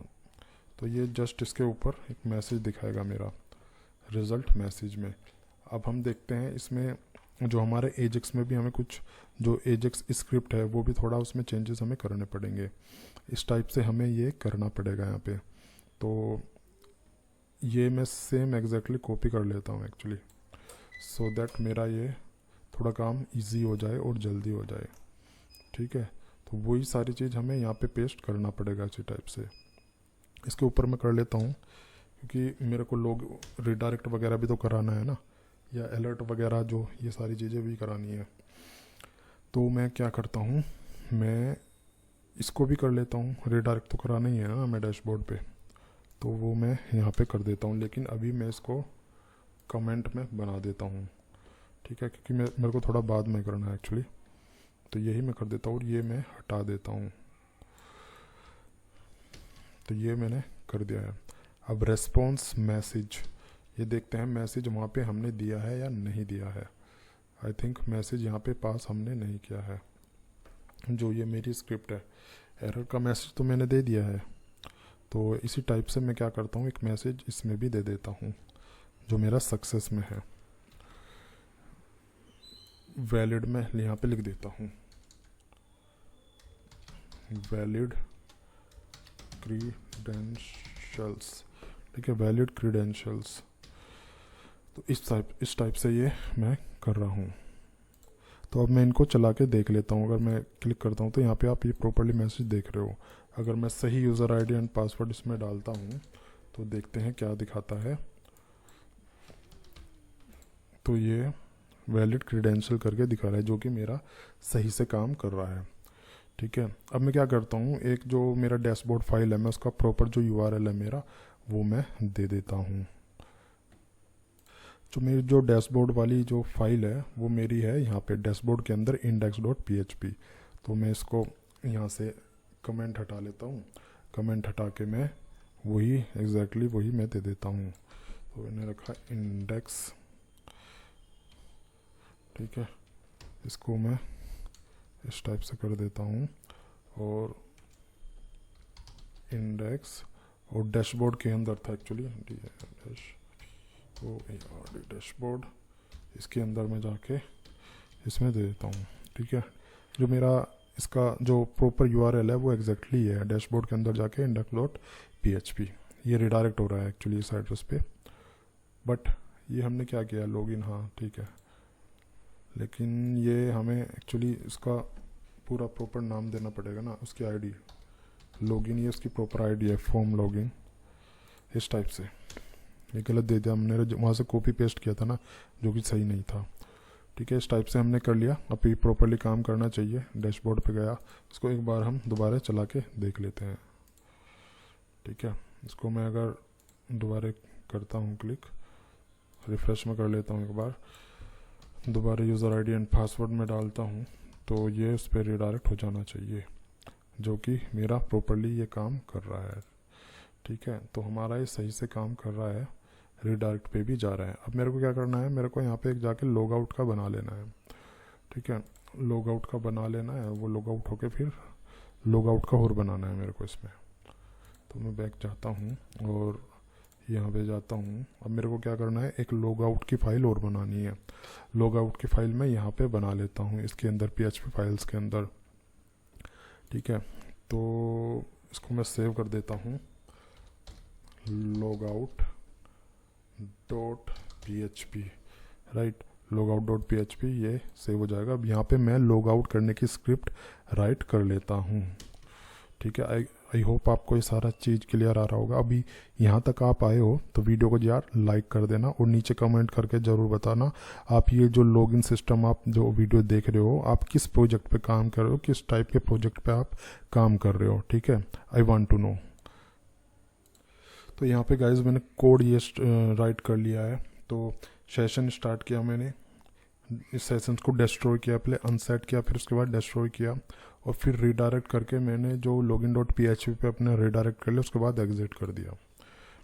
तो ये जस्ट इसके ऊपर एक मैसेज दिखाएगा मेरा रिज़ल्ट मैसेज में। अब हम देखते हैं इसमें जो हमारे एजेक्स में भी हमें कुछ जो एजेक्स स्क्रिप्ट है वो भी थोड़ा उसमें चेंजेस हमें करने पड़ेंगे, इस टाइप से हमें ये करना पड़ेगा यहाँ पे। तो ये मैं सेम एग्जैक्टली कॉपी कर लेता हूँ एक्चुअली, सो दैट मेरा ये थोड़ा काम इजी हो जाए और जल्दी हो जाए, ठीक है। तो वही सारी चीज़ हमें यहाँ पे पेस्ट करना पड़ेगा इसी टाइप से। इसके ऊपर मैं कर लेता हूँ, क्योंकि मेरे को लोग रिडायरेक्ट वगैरह भी तो कराना है ना, या अलर्ट वगैरह, जो ये सारी चीज़ें भी करानी है। तो मैं क्या करता हूँ, मैं इसको भी कर लेता हूँ, रिडायरेक्ट तो कराना ही है ना मैं डैशबोर्ड पे, तो वो मैं यहाँ पे कर देता हूँ। लेकिन अभी मैं इसको कमेंट में बना देता हूँ, ठीक है, क्योंकि मेरे को थोड़ा बाद में करना है एक्चुअली। तो यही मैं कर देता हूँ और ये मैं हटा देता हूँ। तो ये मैंने कर दिया है। अब रेस्पॉन्स मैसेज, ये देखते हैं मैसेज वहाँ पे हमने दिया है या नहीं दिया है। आई थिंक मैसेज यहाँ पे पास हमने नहीं किया है, जो ये मेरी स्क्रिप्ट है। एरर का मैसेज तो मैंने दे दिया है, तो इसी टाइप से मैं क्या करता हूँ, एक मैसेज इसमें भी दे देता हूँ जो मेरा सक्सेस में है। वैलिड में यहाँ पे लिख देता हूँ, वैलिड क्रीडेंशियल्स, ठीक है, वैलिड क्रीडेंशियल्स। तो इस टाइप से ये मैं कर रहा हूँ। तो अब मैं इनको चला के देख लेता हूँ। अगर मैं क्लिक करता हूँ तो यहाँ पे आप ये प्रॉपर्ली मैसेज देख रहे हो। अगर मैं सही यूज़र आईडी एंड पासवर्ड इसमें डालता हूँ तो देखते हैं क्या दिखाता है। तो ये वैलिड क्रीडेंशियल करके दिखा रहा है, जो कि मेरा सही से काम कर रहा है, ठीक है। अब मैं क्या करता हूँ, एक जो मेरा डैशबोर्ड फाइल है मैं उसका प्रॉपर जो URL है मेरा वो मैं दे देता हूँ। जो मेरी जो डैशबोर्ड वाली जो फाइल है वो मेरी है यहाँ पे डैशबोर्ड के अंदर index.php। तो मैं इसको यहाँ से कमेंट हटा लेता हूँ, कमेंट हटा के मैं वही एग्जैक्टली वही मैं दे देता हूँ। तो मैंने रखा इंडेक्स, ठीक है, इसको मैं इस टाइप से कर देता हूँ, और इंडेक्स और डैशबोर्ड के अंदर था एक्चुअली डैशबोर्ड, इसके अंदर मैं जाके इसमें दे देता हूँ, ठीक है। जो मेरा इसका जो प्रॉपर URL है वो एग्जैक्टली ये है, डैशबोर्ड के अंदर जाके index.php। ये रिडायरेक्ट हो रहा है एक्चुअली इस एड्रेस पे, बट ये हमने क्या किया, लॉगिन, हाँ ठीक है, लेकिन ये हमें एक्चुअली इसका पूरा प्रॉपर नाम देना पड़ेगा ना, उसकी आईडी लॉगिन, ये उसकी प्रॉपर आईडी है फॉर्म लॉगिन, इस टाइप से। ये गलत दे दिया हमने, वहाँ से कॉपी पेस्ट किया था ना, जो कि सही नहीं था, ठीक है। इस टाइप से हमने कर लिया। अब ये प्रॉपरली काम करना चाहिए। डैशबोर्ड पे गया, इसको एक बार हम दोबारा चला के देख लेते हैं, ठीक है। इसको मैं अगर दोबारा करता हूँ क्लिक, रिफ़्रेश में कर लेता हूँ एक बार, दोबारा यूज़र आईडी एंड पासवर्ड में डालता हूँ, तो ये उस पर रिडायरेक्ट हो जाना चाहिए, जो कि मेरा प्रॉपरली ये काम कर रहा है, ठीक है। तो हमारा ये सही से काम कर रहा है, रिडायरेक्ट पे भी जा रहा है। अब मेरे को क्या करना है, मेरे को यहाँ पे एक जाके लॉग आउट का बना लेना है। ठीक है, लॉग आउट का बना लेना है, वो लॉग आउट होके फिर लॉग आउट का और बनाना है मेरे को इसमें। तो मैं बैक जाता हूँ और यहाँ पे जाता हूँ। अब मेरे को क्या करना है, एक लॉग आउट की फ़ाइल और बनानी है। लॉग आउट की फ़ाइल मैं यहाँ पे बना लेता हूँ इसके अंदर, PHP फाइल्स के अंदर। ठीक है, तो इसको मैं सेव कर देता हूँ, logout.php, राइट, logout.php ये सेव हो जाएगा। अब यहाँ पे मैं लॉग आउट करने की स्क्रिप्ट राइट कर लेता हूँ। ठीक है, आई होप आपको ये सारा चीज़ क्लियर आ रहा होगा। अभी यहाँ तक आप आए हो तो वीडियो को यार लाइक कर देना और नीचे कमेंट करके ज़रूर बताना आप ये जो लॉगिन सिस्टम आप जो वीडियो देख रहे हो आप किस प्रोजेक्ट पे काम कर रहे हो, किस टाइप के प्रोजेक्ट पे आप काम कर रहे हो। ठीक है, आई वांट टू नो। तो यहाँ पे गाइस मैंने कोड ये राइट कर लिया है। तो सेशन स्टार्ट किया मैंने, इस सेशंस को डिस्ट्रॉय किया, पहले अनसेट किया, फिर उसके बाद डिस्ट्रॉय किया और फिर रीडायरेक्ट करके मैंने जो login.php पे अपने रीडायरेक्ट कर लिया, उसके बाद एग्जिट कर दिया।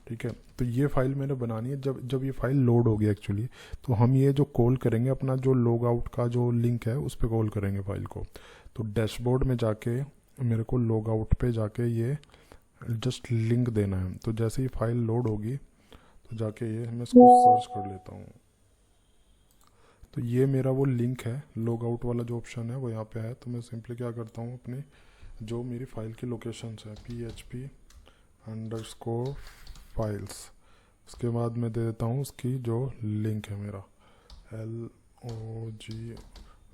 ठीक है, तो ये फाइल मैंने बनानी है। जब ये फाइल लोड होगी एक्चुअली, तो हम ये जो कॉल करेंगे अपना जो लॉग आउट का जो लिंक है उस पर कॉल करेंगे फाइल को। तो डैशबोर्ड में जाके मेरे को लॉग आउट पे जाके ये जस्ट लिंक देना है। तो जैसे ही फाइल लोड होगी तो जाके ये मैं इसको सर्च कर लेता हूँ। तो ये मेरा वो लिंक है, लॉग आउट वाला जो ऑप्शन है वो यहाँ पे है। तो मैं सिंपली क्या करता हूँ, अपनी जो मेरी फाइल की लोकेशंस है php_files, उसके बाद मैं दे देता हूँ उसकी जो लिंक है मेरा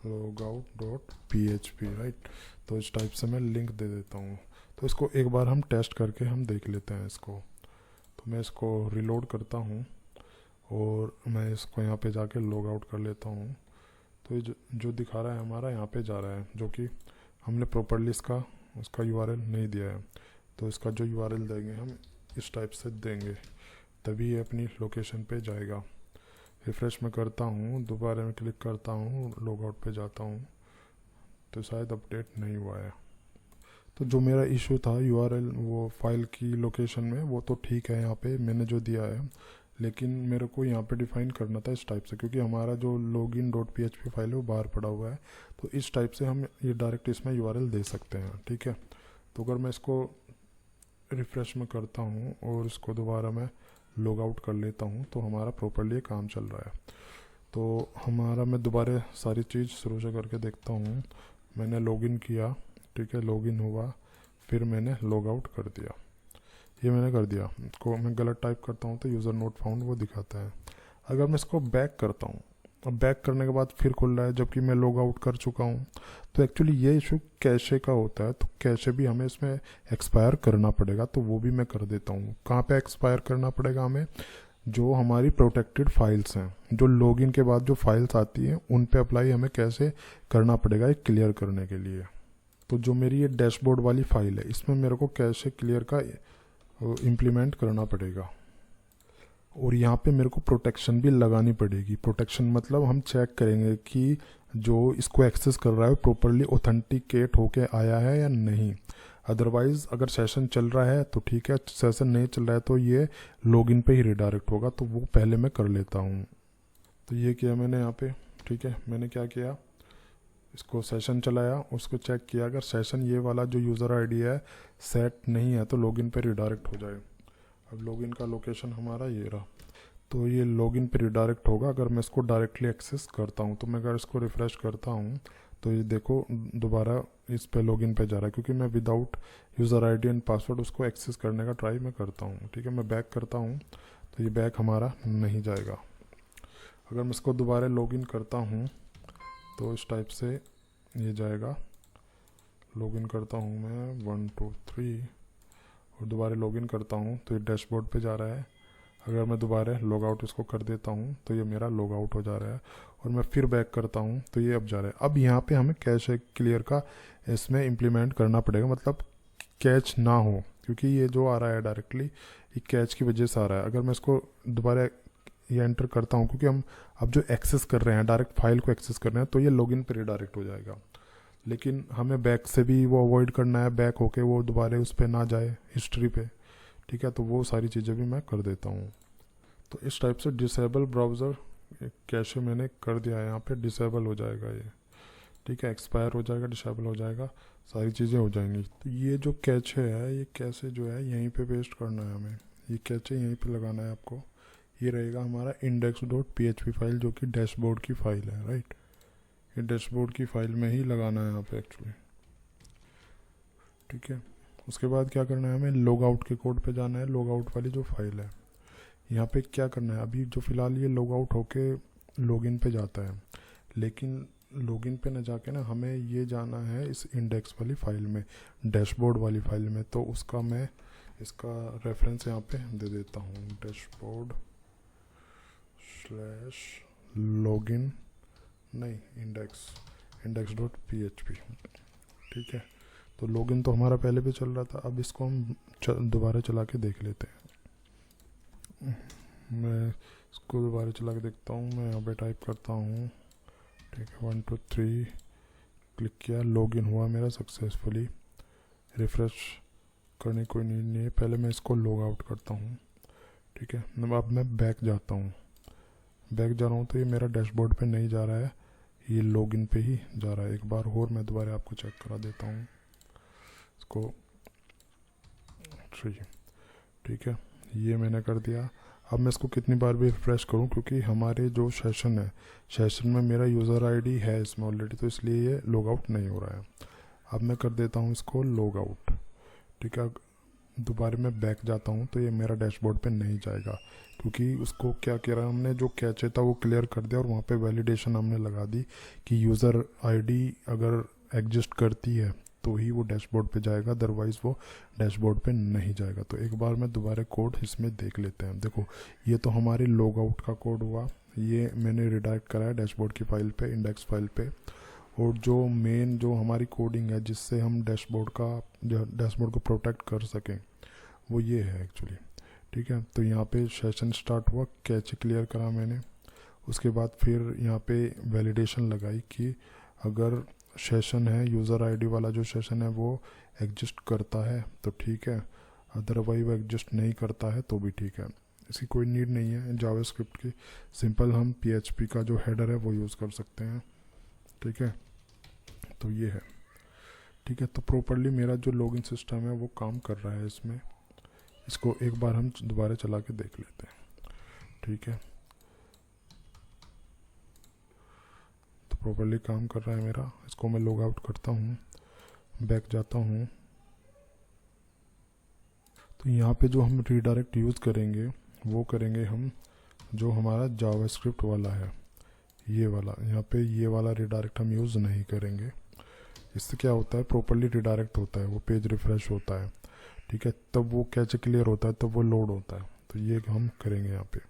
logout.php, राइट। तो इस टाइप से मैं लिंक दे देता हूँ। तो इसको एक बार हम टेस्ट करके हम देख लेते हैं इसको। तो मैं इसको रिलोड करता हूँ और मैं इसको यहाँ पे जाके लॉग आउट कर लेता हूँ। तो ये जो दिखा रहा है हमारा यहाँ पे जा रहा है, जो कि हमने प्रॉपर्ली उसका URL नहीं दिया है। तो इसका जो URL देंगे हम इस टाइप से देंगे, तभी ये अपनी लोकेशन पे जाएगा। रिफ़्रेश में करता हूँ, दोबारा में क्लिक करता हूँ, लॉग आउट पे जाता हूँ, तो शायद अपडेट नहीं हुआ है। तो जो मेरा इशू था URL वो फाइल की लोकेशन में, वो तो ठीक है यहाँ पे मैंने जो दिया है, लेकिन मेरे को यहाँ पे डिफ़ाइन करना था इस टाइप से, क्योंकि हमारा जो login.php फाइल है वो बाहर पड़ा हुआ है। तो इस टाइप से हम ये डायरेक्ट इसमें URL दे सकते हैं। ठीक है, तो अगर मैं इसको रिफ़्रेश में करता हूँ और इसको दोबारा मैं लॉग आउट कर लेता हूँ तो हमारा प्रॉपर्ली काम चल रहा है। तो हमारा मैं दोबारा सारी चीज़ शुरू से करके देखता हूँ। मैंने लॉगिन किया, ठीक है, लॉगिन हुआ, फिर मैंने लॉग आउट कर दिया, ये मैंने कर दिया। इसको मैं गलत टाइप करता हूँ तो यूज़र नोट फाउंड वो दिखाता है। अगर मैं इसको बैक करता हूँ, अब बैक करने के बाद फिर खुल रहा है जबकि मैं लॉग आउट कर चुका हूँ। तो एक्चुअली ये इशू कैशे का होता है, तो कैशे भी हमें इसमें एक्सपायर करना पड़ेगा, तो वो भी मैं कर देता हूँ। कहाँ पे एक्सपायर करना पड़ेगा हमें, जो हमारी प्रोटेक्टेड फाइल्स हैं, जो लॉगिन के बाद जो फाइल्स आती हैं उन पे अप्लाई हमें कैसे करना पड़ेगा एक क्लियर करने के लिए। तो जो मेरी ये डैशबोर्ड वाली फाइल है इसमें मेरे को कैसे क्लियर का इम्प्लीमेंट करना पड़ेगा और यहाँ पे मेरे को प्रोटेक्शन भी लगानी पड़ेगी। प्रोटेक्शन मतलब हम चेक करेंगे कि जो इसको एक्सेस कर रहा है प्रॉपरली ऑथेंटिकेट होके आया है या नहीं। अदरवाइज़ अगर सेशन चल रहा है तो ठीक है, सेशन नहीं चल रहा है तो ये लॉगिन पे ही रिडायरेक्ट होगा। तो वो पहले मैं कर लेता हूँ। तो ये किया मैंने यहाँ पे, ठीक है। मैंने क्या किया, इसको सेशन चलाया, उसको चेक किया, अगर सेशन ये वाला जो यूज़र आईडी है सेट नहीं है तो लॉगिन पे रिडायरेक्ट हो जाए। अब लॉगिन का लोकेशन हमारा ये रहा, तो ये लॉगिन पे रिडायरेक्ट होगा अगर मैं इसको डायरेक्टली एक्सेस करता हूँ। तो मैं अगर इसको रिफ़्रेश करता हूँ तो ये देखो दोबारा इस पे लॉगिन पे जा रहा है, क्योंकि मैं without user ID and password उसको एक्सेस करने का ट्राई मैं करता हूँ। ठीक है, मैं बैक करता हूँ तो ये बैक हमारा नहीं जाएगा। अगर मैं इसको दोबारा लॉगिन करता हूँ तो इस टाइप से ये जाएगा। लॉगिन करता हूँ मैं 1 2 3 और दोबारा लॉगिन करता हूँ तो ये डैशबोर्ड पे जा रहा है। अगर मैं दोबारा लॉग आउट इसको कर देता हूँ तो ये मेरा लॉग आउट हो जा रहा है और मैं फिर बैक करता हूँ तो ये अब जा रहा है। अब यहाँ पे हमें कैश क्लियर का इसमें इम्प्लीमेंट करना पड़ेगा, मतलब कैच ना हो, क्योंकि ये जो आ रहा है डायरेक्टली ये कैच की वजह से आ रहा है। अगर मैं इसको दोबारा ये एंटर करता हूँ, क्योंकि हम अब जो एक्सेस कर रहे हैं डायरेक्ट फाइल को एक्सेस कर रहे हैं, तो ये लॉगिन पर रिडायरेक्ट हो जाएगा। लेकिन हमें बैक से भी वो अवॉइड करना है, बैक होके वो दोबारा उस पर ना जाए हिस्ट्री पे। ठीक है, तो वो सारी चीज़ें भी मैं कर देता हूँ। तो इस टाइप से डिसेबल ब्राउज़र कैशे मैंने कर दिया है, यहाँ पे डिसेबल हो जाएगा ये। ठीक है, एक्सपायर हो जाएगा, डिसेबल हो जाएगा, सारी चीज़ें हो जाएंगी। तो ये जो कैचे है ये कैसे जो है यहीं पे पेस्ट करना है हमें, ये कैचे यहीं पे लगाना है आपको। ये रहेगा हमारा index.php फाइल जो कि डैशबोर्ड की फाइल है, राइट। ये डैशबोर्ड की फाइल में ही लगाना है यहाँ पे एक्चुअली, ठीक है। उसके बाद क्या करना है, हमें लॉग आउट के कोड पे जाना है, लॉग आउट वाली जो फाइल है। यहाँ पे क्या करना है, अभी जो फ़िलहाल ये लॉग आउट होके लॉगिन पे जाता है, लेकिन लॉगिन पे न जाके ना हमें ये जाना है इस इंडेक्स वाली फाइल में, डैशबोर्ड वाली फाइल में। तो उसका मैं इसका रेफरेंस यहाँ पे दे देता हूँ, डैशबोर्ड / लॉगिन नहीं index.php, ठीक है। तो लॉगिन तो हमारा पहले भी चल रहा था, अब इसको हम दोबारा चला के देख लेते हैं। मैं इसको दोबारा चला के देखता हूँ, मैं यहाँ पे टाइप करता हूँ, ठीक है, 1 2 3 क्लिक किया, लॉगिन हुआ मेरा सक्सेसफुली। रिफ़्रेश करने कोई नीड नहीं है, पहले मैं इसको लॉग आउट करता हूँ, ठीक है। अब मैं बैक जाता हूँ, बैक जा रहा हूँ तो ये मेरा डैशबोर्ड पे नहीं जा रहा है, ये लॉगिन पे ही जा रहा है। एक बार और मैं दोबारा आपको चेक करा देता हूँ इसको, ठीक है, ये मैंने कर दिया। अब मैं इसको कितनी बार भी रिफ्रेश करूं, क्योंकि हमारे जो सेशन है, सेशन में मेरा यूज़र आईडी है इसमें ऑलरेडी, तो इसलिए ये लॉग आउट नहीं हो रहा है। अब मैं कर देता हूं इसको लॉग आउट, ठीक है। दोबारा मैं बैक जाता हूं तो ये मेरा डैशबोर्ड पे नहीं जाएगा, क्योंकि उसको क्या कह रहा है, हमने जो कैचे था वो क्लियर कर दिया और वहाँ पे वैलिडेशन हमने लगा दी कि यूज़र आईडी अगर एग्जिस्ट करती है तो ही वो डैशबोर्ड पे जाएगा, अदरवाइज़ वो डैशबोर्ड पे नहीं जाएगा। तो एक बार मैं दोबारा कोड इसमें देख लेते हैं। देखो ये तो हमारे लॉग आउट का कोड हुआ, ये मैंने रिडायरेक्ट करा है डैशबोर्ड की फाइल पे, इंडेक्स फाइल पे। और जो मेन जो हमारी कोडिंग है जिससे हम डैशबोर्ड को प्रोटेक्ट कर सकें, वो ये है एक्चुअली, ठीक है। तो यहाँ पे सेशन स्टार्ट हुआ, कैचे क्लियर करा मैंने, उसके बाद फिर यहाँ पे वैलिडेशन लगाई कि अगर सेशन है, यूज़र आईडी वाला जो सेशन है वो एग्जिस्ट करता है तो ठीक है, अदरवाइज वो एग्जिस्ट नहीं करता है तो भी ठीक है। इसकी कोई नीड नहीं है जावास्क्रिप्ट की, सिंपल हम PHP का जो हेडर है वो यूज़ कर सकते हैं, ठीक है। तो ये है, ठीक है। तो प्रॉपर्ली मेरा जो लॉगिन सिस्टम है वो काम कर रहा है इसमें। इसको एक बार हम दोबारा चला के देख लेते हैं, ठीक है। तो प्रॉपर्ली काम कर रहा है मेरा। इसको मैं लॉग आउट करता हूँ, बैक जाता हूँ, तो यहाँ पे जो हम रीडायरेक्ट यूज़ करेंगे वो करेंगे हम जो हमारा जावास्क्रिप्ट वाला है, ये वाला। यहाँ पे ये वाला रीडायरेक्ट हम यूज़ नहीं करेंगे। इससे क्या होता है, प्रॉपर्ली रीडायरेक्ट होता है, वो पेज रिफ़्रेश होता है, ठीक है, तब वो कैचे क्लियर होता है, तब वो लोड होता है। तो ये हम करेंगे यहाँ पे।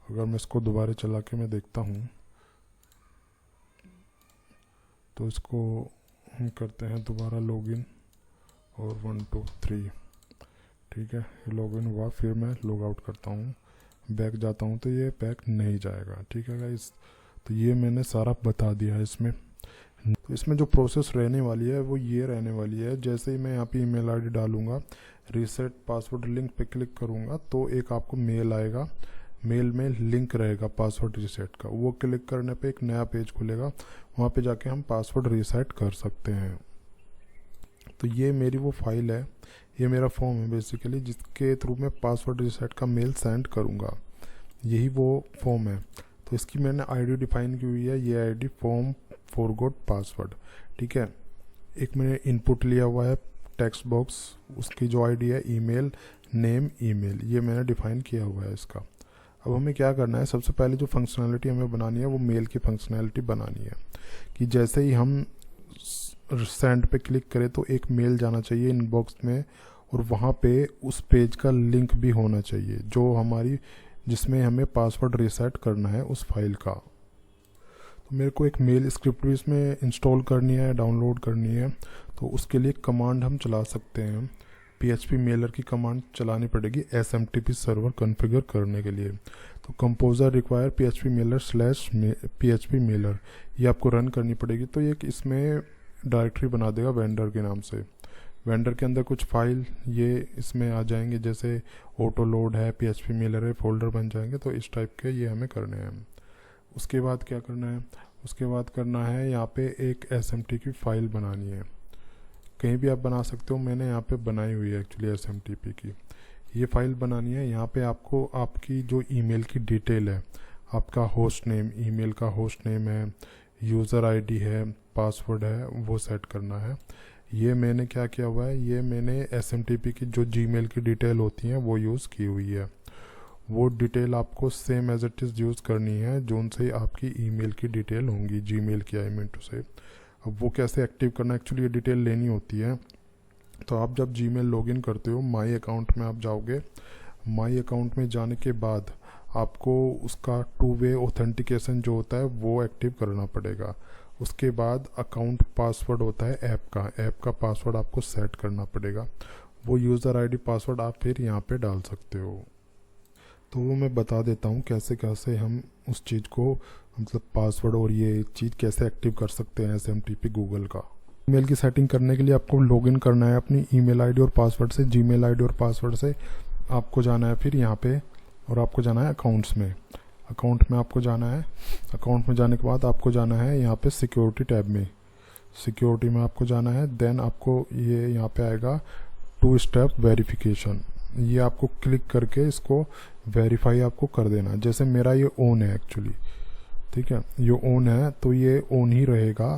अगर मैं इसको दोबारा चला के मैं देखता हूँ तो इसको हम करते हैं दोबारा लॉगिन और 1 2 3, ठीक है, लॉगिन हुआ। फिर मैं लॉग आउट करता हूँ, बैक जाता हूँ तो ये बैक नहीं जाएगा, ठीक है गाइस। तो ये मैंने सारा बता दिया है इसमें। तो इसमें जो प्रोसेस रहने वाली है वो ये रहने वाली है, जैसे ही मैं यहाँ पे ईमेल आईडी डालूंगा, रीसेट पासवर्ड लिंक पे क्लिक करूँगा तो एक आपको मेल आएगा, मेल में लिंक रहेगा पासवर्ड रीसेट का। वो क्लिक करने पे एक नया पेज खुलेगा, वहाँ पे जाके हम पासवर्ड रीसेट कर सकते हैं। तो ये मेरी वो फाइल है, ये मेरा फॉर्म है बेसिकली, जिसके थ्रू मैं पासवर्ड रीसेट का मेल सेंड करूँगा, यही वो फॉर्म है। तो इसकी मैंने आईडी डिफाइन की हुई है, ये आईडी फॉर्म फॉरगॉट पासवर्ड, ठीक है। एक मैंने इनपुट लिया हुआ है टेक्स्ट बॉक्स, उसकी जो आईडी है ईमेल नेम ईमेल, ये मैंने डिफाइन किया हुआ है इसका। अब हमें क्या करना है, सबसे पहले जो फंक्शनैलिटी हमें बनानी है वो मेल की फंक्शनैलिटी बनानी है, कि जैसे ही हम सेंड पे क्लिक करें तो एक मेल जाना चाहिए इनबॉक्स में, और वहाँ पे उस पेज का लिंक भी होना चाहिए जो हमारी, जिसमें हमें पासवर्ड रीसेट करना है उस फाइल का। तो मेरे को एक मेल स्क्रिप्ट भी इसमें इंस्टॉल करनी है, डाउनलोड करनी है। तो उसके लिए कमांड हम चला सकते हैं, PHP मेलर की कमांड चलानी पड़ेगी SMTP सर्वर कॉन्फ़िगर करने के लिए। तो composer require PHP Mailer / PHP Mailer, ये आपको रन करनी पड़ेगी। तो ये इसमें डायरेक्टरी बना देगा वेंडर के नाम से, वेंडर के अंदर कुछ फाइल ये इसमें आ जाएंगे, जैसे ऑटो लोड है, PHP मेलर है, फोल्डर बन जाएंगे। तो इस टाइप के ये हमें करने हैं। उसके बाद क्या करना है, उसके बाद करना है यहाँ पे एक SMT की फ़ाइल बनानी है। कहीं भी आप बना सकते हो, मैंने यहाँ पे बनाई हुई है एक्चुअली SMTP की। ये फ़ाइल बनानी है। यहाँ पे आपको आपकी जो ईमेल की डिटेल है, आपका होस्ट नेम, ईमेल का होस्ट नेम है, यूज़र आईडी है, पासवर्ड है, वो सेट करना है। ये मैंने क्या किया हुआ है, ये मैंने SMTP की जो जीमेल की डिटेल होती हैं वो यूज़ की हुई है। वो डिटेल आपको same as it is use करनी है जो उनसे आपकी ईमेल की डिटेल होंगी, जीमेल की आई मीन टू से। अब वो कैसे एक्टिव करना, एक्चुअली ये डिटेल लेनी होती है। तो आप जब जीमेल लॉगिन करते हो, माई अकाउंट में आप जाओगे। माई अकाउंट में जाने के बाद आपको उसका 2 वे ऑथेंटिकेशन जो होता है वो एक्टिव करना पड़ेगा। उसके बाद अकाउंट पासवर्ड होता है ऐप का पासवर्ड आपको सेट करना पड़ेगा। वो यूज़र आईडी पासवर्ड आप फिर यहाँ पे डाल सकते हो। तो वो मैं बता देता हूँ कैसे कैसे हम उस चीज़ को, मतलब पासवर्ड और ये चीज़ कैसे एक्टिव कर सकते हैं SMTP गूगल का। ईमेल की सेटिंग करने के लिए आपको लॉगिन करना है अपनी ईमेल आईडी और पासवर्ड से। जीमेल आईडी और पासवर्ड से आपको जाना है फिर यहाँ पे, और आपको जाना है अकाउंट्स में। अकाउंट में आपको जाना है। अकाउंट में जाने के बाद आपको जाना है यहाँ पे सिक्योरिटी टैब में। सिक्योरिटी में आपको जाना है। देन आपको ये यहाँ पे आएगा 2 स्टेप वेरिफिकेशन। ये आपको क्लिक करके इसको वेरीफाई आपको कर देना। जैसे मेरा ये ऑन है एक्चुअली, ठीक है, ये ऑन है तो ये ऑन ही रहेगा।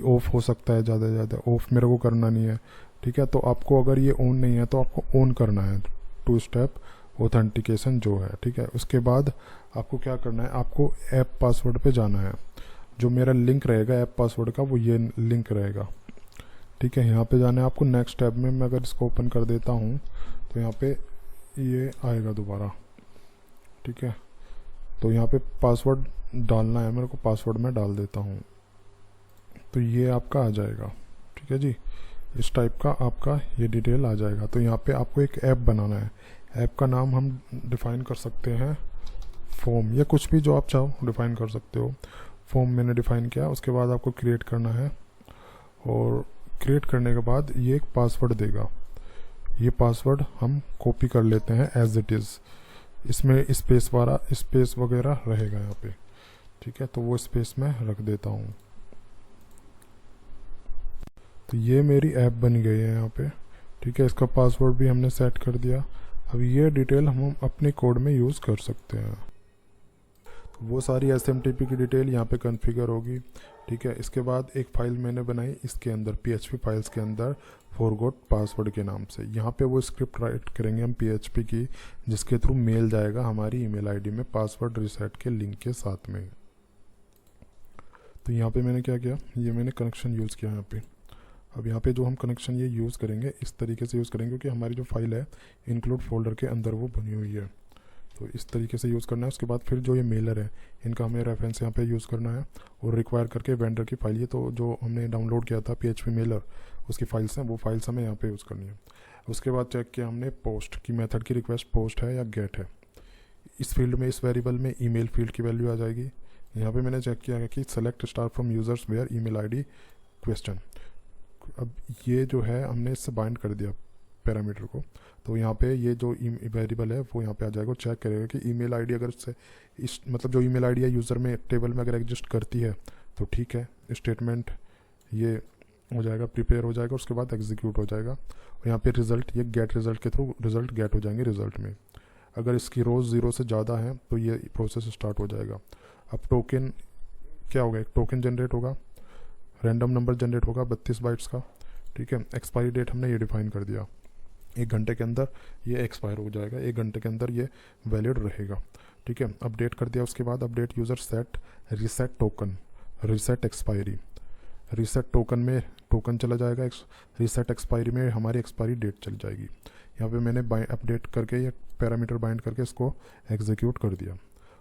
ऑफ़ हो सकता है, ज़्यादा से ज़्यादा ऑफ़ मेरे को करना नहीं है, ठीक है। तो आपको अगर ये ऑन नहीं है तो आपको ऑन करना है 2 स्टेप ऑथेंटिकेशन जो है, ठीक है। उसके बाद आपको क्या करना है, आपको ऐप पासवर्ड पे जाना है। जो मेरा लिंक रहेगा ऐप पासवर्ड का वो ये लिंक रहेगा, ठीक है। यहाँ पे जाना है आपको। नेक्स्ट टैब में मैं अगर इसको ओपन कर देता हूँ तो यहाँ पे ये आएगा दोबारा, ठीक है। तो यहाँ पे पासवर्ड डालना है मेरे को, पासवर्ड मैं डाल देता हूँ तो ये आपका आ जाएगा, ठीक है जी। इस टाइप का आपका ये डिटेल आ जाएगा। तो यहाँ पे आपको एक ऐप बनाना है। ऐप का नाम हम डिफ़ाइन कर सकते हैं फॉर्म, या कुछ भी जो आप चाहो डिफ़ाइन कर सकते हो। फॉर्म मैंने डिफ़ाइन किया। उसके बाद आपको क्रिएट करना है, और क्रिएट करने के बाद ये एक पासवर्ड देगा। ये पासवर्ड हम कॉपी कर लेते हैं एज इट इज़। इसमें स्पेस वगैरह रहेगा यहाँ पे, ठीक है। तो वो स्पेस में रख देता हूँ। तो ये मेरी ऐप बन गई है यहाँ पे, ठीक है। इसका पासवर्ड भी हमने सेट कर दिया। अब ये डिटेल हम अपने कोड में यूज़ कर सकते हैं। तो वो सारी SMTP की डिटेल यहाँ पे कॉन्फ़िगर होगी, ठीक है। इसके बाद एक फ़ाइल मैंने बनाई इसके अंदर, PHP फाइल्स के अंदर फॉरगॉट पासवर्ड के नाम से। यहाँ पे वो स्क्रिप्ट राइट करेंगे हम PHP की, जिसके थ्रू मेल जाएगा हमारी ईमेल आईडी में पासवर्ड रीसेट के लिंक के साथ में। तो यहाँ पे मैंने क्या किया, ये मैंने कनेक्शन यूज़ किया यहाँ पे। अब यहाँ पे जो हम कनेक्शन ये यूज़ करेंगे इस तरीके से यूज़ करेंगे, क्योंकि हमारी जो फाइल है इंक्लूड फोल्डर के अंदर वो बनी हुई है। तो इस तरीके से यूज़ करना है। उसके बाद फिर जो ये मेलर है इनका हमें रेफरेंस यहाँ पे यूज़ करना है, और रिक्वायर करके वेंडर की फाइल, ये तो जो हमने डाउनलोड किया था PHP मेलर उसकी फाइल्स हैं, वो फाइल्स हमें यहाँ पे यूज़ करनी है। उसके बाद चेक किया हमने पोस्ट की मेथड की रिक्वेस्ट पोस्ट है या गेट है। इस फील्ड में, इस वेरिएबल में ईमेल फील्ड की वैल्यू आ जाएगी। यहाँ पे मैंने चेक किया है कि select star from users where email ID question. अब ये जो है हमने इससे बाइंड कर दिया पैरामीटर को। तो यहाँ पे ये जो वेरिएबल है वो यहाँ पे आ जाएगा। चेक करेगा कि ईमेल आईडी अगर इससे इस मतलब जो ईमेल आईडी है यूज़र में टेबल में अगर एग्जिस्ट करती है तो ठीक है, स्टेटमेंट ये हो जाएगा, प्रिपेयर हो जाएगा। उसके बाद एग्जीक्यूट हो जाएगा। और यहाँ पे रिज़ल्ट, ये गेट रिज़ल्ट के थ्रू रिज़ल्ट गेट हो जाएंगे रिज़ल्ट में। अगर इसकी रोज़ 0 से ज़्यादा है तो ये प्रोसेस स्टार्ट हो जाएगा। अब टोकन क्या होगा, एक टोकन जनरेट होगा, रैंडम नंबर जनरेट होगा 32 बाइट्स का, ठीक है। एक्सपायरी डेट हमने ये डिफ़ाइन कर दिया, 1 घंटे के अंदर ये एक्सपायर हो जाएगा, 1 घंटे के अंदर ये वैलिड रहेगा, ठीक है। अपडेट कर दिया। उसके बाद update user set reset token, reset expiry. Reset token में टोकन चला जाएगा, रीसेट एक्सपायरी में हमारी एक्सपायरी डेट चल जाएगी। यहाँ पे मैंने अपडेट करके ये पैरामीटर बाइंड करके इसको एग्जीक्यूट कर दिया।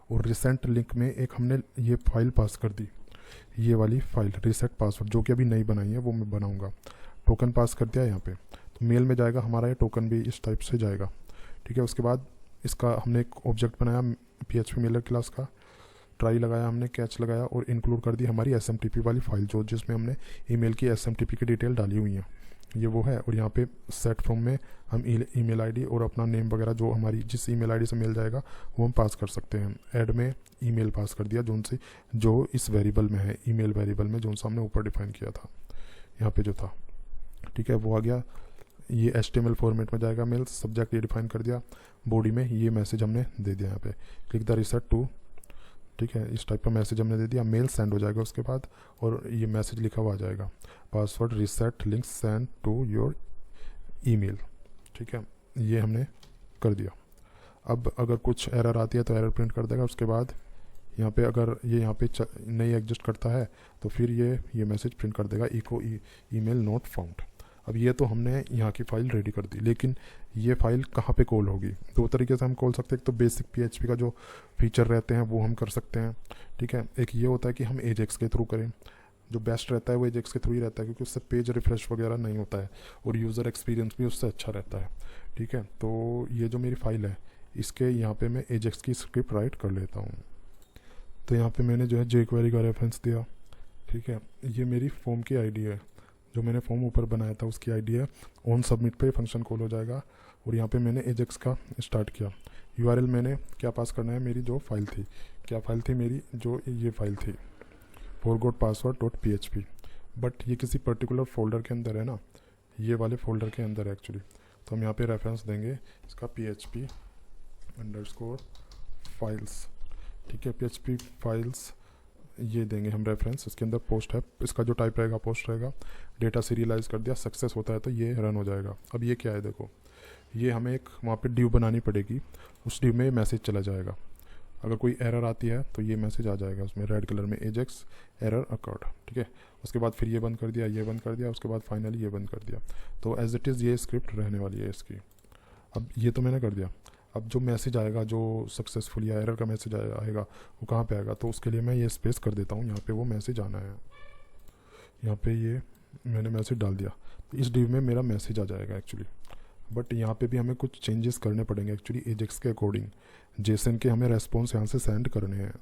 और रिसेंट लिंक में एक हमने ये फाइल पास कर दी, ये वाली फाइल रीसेट पासवर्ड, जो कि अभी नहीं बनाई है वो मैं बनाऊंगा। टोकन पास कर दिया यहाँ पे, तो मेल में जाएगा हमारा ये टोकन भी इस टाइप से जाएगा, ठीक है। उसके बाद इसका हमने एक ऑब्जेक्ट बनाया PHP मेलर क्लास का, ट्राई लगाया हमने, कैच लगाया और इंक्लूड कर दी हमारी SMTP वाली फाइल, जो जिसमें हमने ईमेल की SMTP की डिटेल डाली हुई है। ये वो है। और यहाँ पे सेट फ्रॉम में हम ईमेल आईडी और अपना नेम वगैरह जो हमारी जिस ईमेल आईडी से मिल जाएगा वो हम पास कर सकते हैं। ऐड में ईमेल पास कर दिया जो इस वेरिएबल में है, ईमेल वेरिएबल में जो हमने ऊपर डिफाइन किया था यहाँ पे जो था, ठीक है, वो आ गया। ये HTML फॉर्मेट में जाएगा मेल, सब्जेक्ट ये डिफाइन कर दिया, बॉडी में ये मैसेज हमने दे दिया यहाँ पे, क्लिक द रिसेट टू, ठीक है, इस टाइप का मैसेज हमने दे दिया। मेल सेंड हो जाएगा उसके बाद, और ये मैसेज लिखा हुआ आ जाएगा, password reset link send to your email, ठीक है, ये हमने कर दिया। अब अगर कुछ एरर आती है तो एरर प्रिंट कर देगा। उसके बाद यहाँ पे अगर ये यहाँ पे नहीं एग्जिस्ट करता है तो फिर ये मैसेज प्रिंट कर देगा, इको ईमेल नॉट फाउंड। अब ये तो हमने यहाँ की फ़ाइल रेडी कर दी, लेकिन ये फ़ाइल कहाँ पे कॉल होगी? दो तरीके से हम कॉल सकते हैं। एक तो बेसिक PHP का जो फीचर रहते हैं वो हम कर सकते हैं, ठीक है। एक ये होता है कि हम एजेक्स के थ्रू करें, जो बेस्ट रहता है वो एजेक्स के थ्रू ही रहता है, क्योंकि उससे पेज रिफ्रेश वगैरह नहीं होता है और यूज़र एक्सपीरियंस भी उससे अच्छा रहता है, ठीक है। तो ये जो मेरी फ़ाइल है इसके यहाँ पे मैं एजेक्स की स्क्रिप्ट राइट कर लेता हूँ। तो यहाँ पे मैंने जो है jQuery का रेफरेंस दिया, ठीक है। ये मेरी फॉर्म की आईडी है, जो मैंने फॉर्म ऊपर बनाया था उसकी आईडी है। ऑन सबमिट पे फंक्शन कॉल हो जाएगा, और यहाँ पे मैंने एजेक्स का स्टार्ट किया। URL मैंने क्या पास करना है, मेरी जो फाइल थी, क्या फाइल थी मेरी, जो ये फाइल थी forgot password.php, बट ये किसी पर्टिकुलर फोल्डर के अंदर है ना, ये वाले फोल्डर के अंदर है एक्चुअली। तो हम यहाँ पे रेफरेंस देंगे इसका php_files, ठीक है, PHP फाइल्स ये देंगे हम रेफरेंस। इसके अंदर पोस्ट है, इसका जो टाइप रहेगा पोस्ट रहेगा। डेटा सीरियलाइज कर दिया, सक्सेस होता है तो ये रन हो जाएगा। अब ये क्या है, देखो, ये हमें एक वहाँ पे ड्यू बनानी पड़ेगी, उस ड्यू में मैसेज चला जाएगा। अगर कोई एरर आती है तो ये मैसेज आ जाएगा उसमें रेड कलर में, एजेक्स एरर अकर्ड, ठीक है। उसके बाद फिर ये बंद कर दिया, ये बंद कर दिया, उसके बाद फाइनली ये बंद कर दिया। तो एज इट इज़ ये स्क्रिप्ट रहने वाली है इसकी। अब ये तो मैंने कर दिया। अब जो मैसेज आएगा, जो सक्सेसफुल या एरर का मैसेज आएगा वो कहाँ पे आएगा? तो उसके लिए मैं ये स्पेस कर देता हूँ, यहाँ पे वो मैसेज आना है। यहाँ पे ये मैंने मैसेज डाल दिया, तो इस डिव में मेरा मैसेज आ जाएगा एक्चुअली। बट यहाँ पे भी हमें कुछ चेंजेस करने पड़ेंगे एक्चुअली एजेक्स के अकॉर्डिंग। जेसन के हमें रेस्पॉन्स यहाँ से सेंड करने हैं।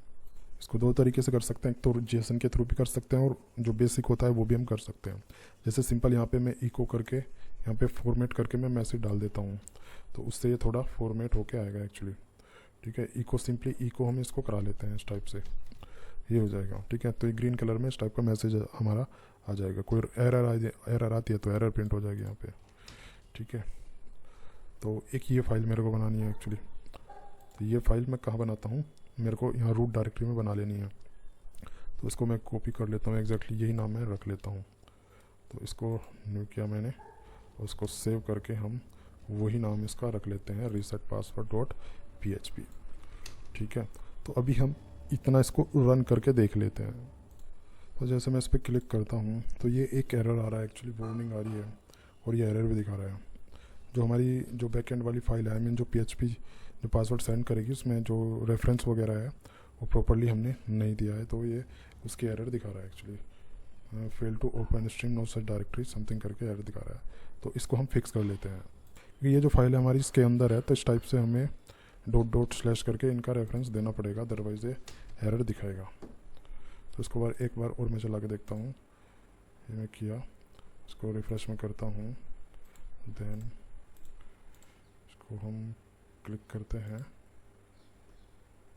इसको दो तरीके से कर सकते हैं, एक तो जेसन के थ्रू भी कर सकते हैं, और जो बेसिक होता है वो भी हम कर सकते हैं। जैसे सिंपल यहाँ पे मैं इको करके यहाँ पे फॉर्मेट करके मैं मैसेज डाल देता हूँ, तो उससे ये थोड़ा फॉर्मेट होके आएगा एक्चुअली, ठीक है। इको सिंपली इको हम इसको करा लेते हैं इस टाइप से, ये हो जाएगा, ठीक है। तो ये ग्रीन कलर में इस टाइप का मैसेज हमारा आ जाएगा। कोई एरर आती है तो एरर प्रिंट हो जाएगी यहाँ पे, ठीक है। तो एक ये फाइल मेरे को बनानी है एक्चुअली। तो ये फाइल मैं कहाँ बनाता हूँ, मेरे को यहाँ रूट डायरेक्टरी में बना लेनी है। तो इसको मैं कॉपी कर लेता हूँ, एग्जैक्टली यही नाम मैं रख लेता हूँ। तो इसको न्यू किया मैंने, उसको सेव करके हम वही नाम इसका रख लेते हैं, resetpassword.php, ठीक है। तो अभी हम इतना इसको रन करके देख लेते हैं। तो जैसे मैं इस पर क्लिक करता हूँ तो ये एक एरर आ रहा है एक्चुअली, वार्निंग आ रही है, और ये एरर भी दिखा रहा है। जो हमारी जो बैकएंड वाली फाइल है, आई मीन जो PHP जो पासवर्ड सेंड करेगी, उसमें जो रेफरेंस वगैरह है वो प्रॉपरली हमने नहीं दिया है, तो ये उसकी एरर दिखा रहा है actually. Fail to open stream no such directory something करके एरर दिखा रहा है। तो इसको हम फिक्स कर लेते हैं। ये जो फाइल है हमारी इसके अंदर है, तो इस टाइप से हमें डॉट करके इनका रेफरेंस देना पड़ेगा, अदरवाइज ये एरर दिखाएगा। तो इसको एक बार और मैं चला के देखता हूँ। ये मैं किया, इसको रिफ्रेश में करता हूँ, देन इसको हम क्लिक करते हैं,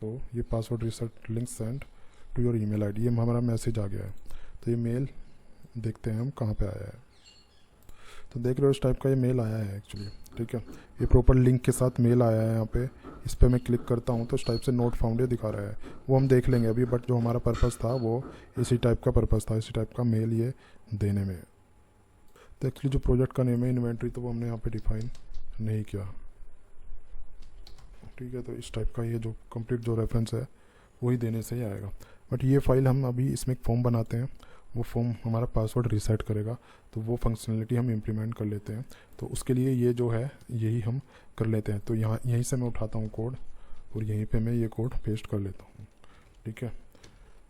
तो ये password reset link send to your email ID, ये हमारा मैसेज आ गया है। तो ये मेल देखते हैं हम कहाँ पे आया है। तो देख रहे हो इस टाइप का ये मेल आया है एक्चुअली, ठीक है। ये प्रॉपर लिंक के साथ मेल आया है यहाँ पे। इस पर मैं क्लिक करता हूँ तो इस टाइप से नोट फाउंड दिखा रहा है, वो हम देख लेंगे अभी। बट जो हमारा पर्पस था वो इसी टाइप का पर्पस था, इसी टाइप का मेल ये देने में। तो एक्चुअली जो प्रोजेक्ट का नेम है इन्वेंट्री, तो वो हमने यहाँ पे डिफाइन नहीं किया, ठीक है। तो इस टाइप का ये जो कंप्लीट जो रेफरेंस है वही देने से ही आएगा। बट ये फाइल हम अभी इसमें एक फॉर्म बनाते हैं, वो फॉर्म हमारा पासवर्ड रीसेट करेगा, तो वो फंक्शनलिटी हम इम्प्लीमेंट कर लेते हैं। तो उसके लिए ये जो है यही हम कर लेते हैं। तो यहीं से मैं उठाता हूँ कोड, और यहीं पे मैं ये कोड पेस्ट कर लेता हूँ, ठीक है।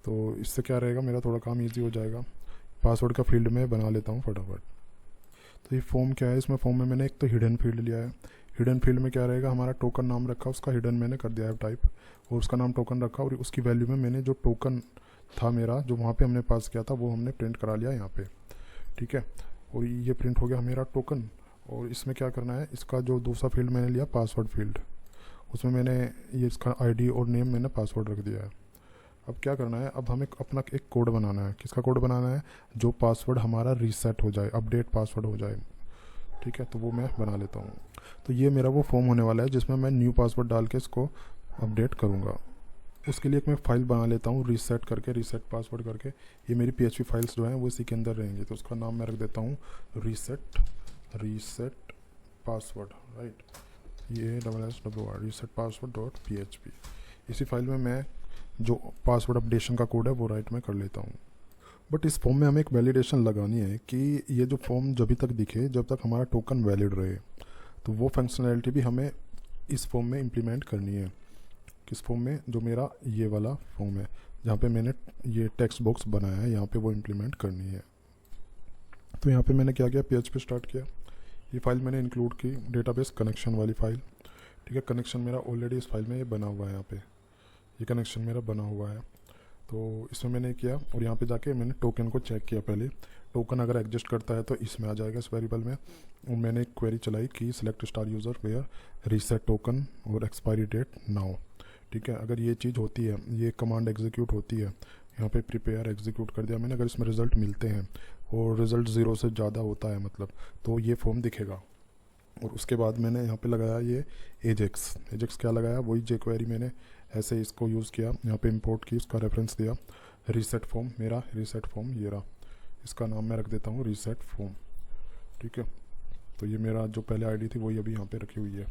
तो इससे क्या रहेगा, मेरा थोड़ा काम ईजी हो जाएगा। पासवर्ड का फील्ड में बना लेता हूँ फटाफट। तो ये फॉर्म क्या है, इसमें फॉर्म में मैंने एक तो हिडन फील्ड लिया है। हिडन फील्ड में क्या रहेगा, हमारा टोकन नाम रखा, उसका हिडन मैंने कर दिया है टाइप, और उसका नाम टोकन रखा, और उसकी वैल्यू में मैंने जो टोकन था मेरा जो वहाँ पे हमने पास किया था वो हमने प्रिंट करा लिया यहाँ पे, ठीक है। और ये प्रिंट हो गया मेरा टोकन। और इसमें क्या करना है, इसका जो दूसरा फील्ड मैंने लिया पासवर्ड फील्ड, उसमें मैंने ये इसका आईडी और नेम मैंने पासवर्ड रख दिया है। अब क्या करना है, अब हमें अपना एक कोड बनाना है। किसका कोड बनाना है, जो पासवर्ड हमारा रीसेट हो जाए, अपडेट पासवर्ड हो जाए। ठीक है, तो वो मैं बना लेता हूँ। तो ये मेरा वो फॉर्म होने वाला है जिसमें मैं न्यू पासवर्ड डाल के इसको अपडेट करूँगा। उसके लिए एक मैं फ़ाइल बना लेता हूँ रीसेट करके, रीसेट पासवर्ड करके। ये मेरी PHP फाइल्स जो हैं वो इसी के अंदर रहेंगी। तो उसका नाम मैं रख देता हूँ रीसेट पासवर्ड, राइट, ये SSWR रीसेट पासवर्ड .php। इसी फाइल में मैं जो पासवर्ड अपडेशन का कोड है वो राइट में कर लेता हूँ। बट इस फॉर्म में हमें एक वैलिडेशन लगानी है कि ये जो फॉर्म जब तक दिखे, जब तक हमारा टोकन वैलिड रहे। तो वो फंक्शनैलिटी भी हमें इस फॉर्म में इम्प्लीमेंट करनी है। किस फॉर्म में, जो मेरा ये वाला फॉर्म है जहाँ पे मैंने ये टेक्स्ट बॉक्स बनाया है, यहाँ पे वो इम्प्लीमेंट करनी है। तो यहाँ पे मैंने क्या किया, PHP स्टार्ट किया। ये फाइल मैंने इंक्लूड की, डेटाबेस कनेक्शन वाली फाइल। ठीक है, कनेक्शन मेरा ऑलरेडी इस फाइल में ये बना हुआ है। यहाँ पे ये कनेक्शन मेरा बना हुआ है। तो इसमें मैंने किया और यहाँ पे जाके मैंने टोकन को चेक किया। पहले टोकन अगर एग्जिस्ट करता है तो इसमें आ जाएगा, इस वेरिएबल में। और मैंने एक क्वेरी चलाई कि select star user where reset token और एक्सपायरी डेट नाउ। ठीक है, अगर ये चीज़ होती है, ये कमांड एग्जीक्यूट होती है, यहाँ पे प्रिपेयर एग्जीक्यूट कर दिया मैंने। अगर इसमें रिज़ल्ट मिलते हैं और रिज़ल्ट 0 से ज़्यादा होता है मतलब, तो ये फॉर्म दिखेगा। और उसके बाद मैंने यहाँ पे लगाया ये एजेक्स क्या लगाया, वही jQuery मैंने ऐसे इसको यूज़ किया। यहाँ पे इंपोर्ट की, उसका रेफरेंस दिया रीसेट फॉर्म, मेरा रीसेट फॉर्म ये रहा। इसका नाम मैं रख देता हूँ रीसेट फॉर्म। ठीक है, तो ये मेरा जो पहले आईडी थी वही अभी यहाँ पे रखी हुई है।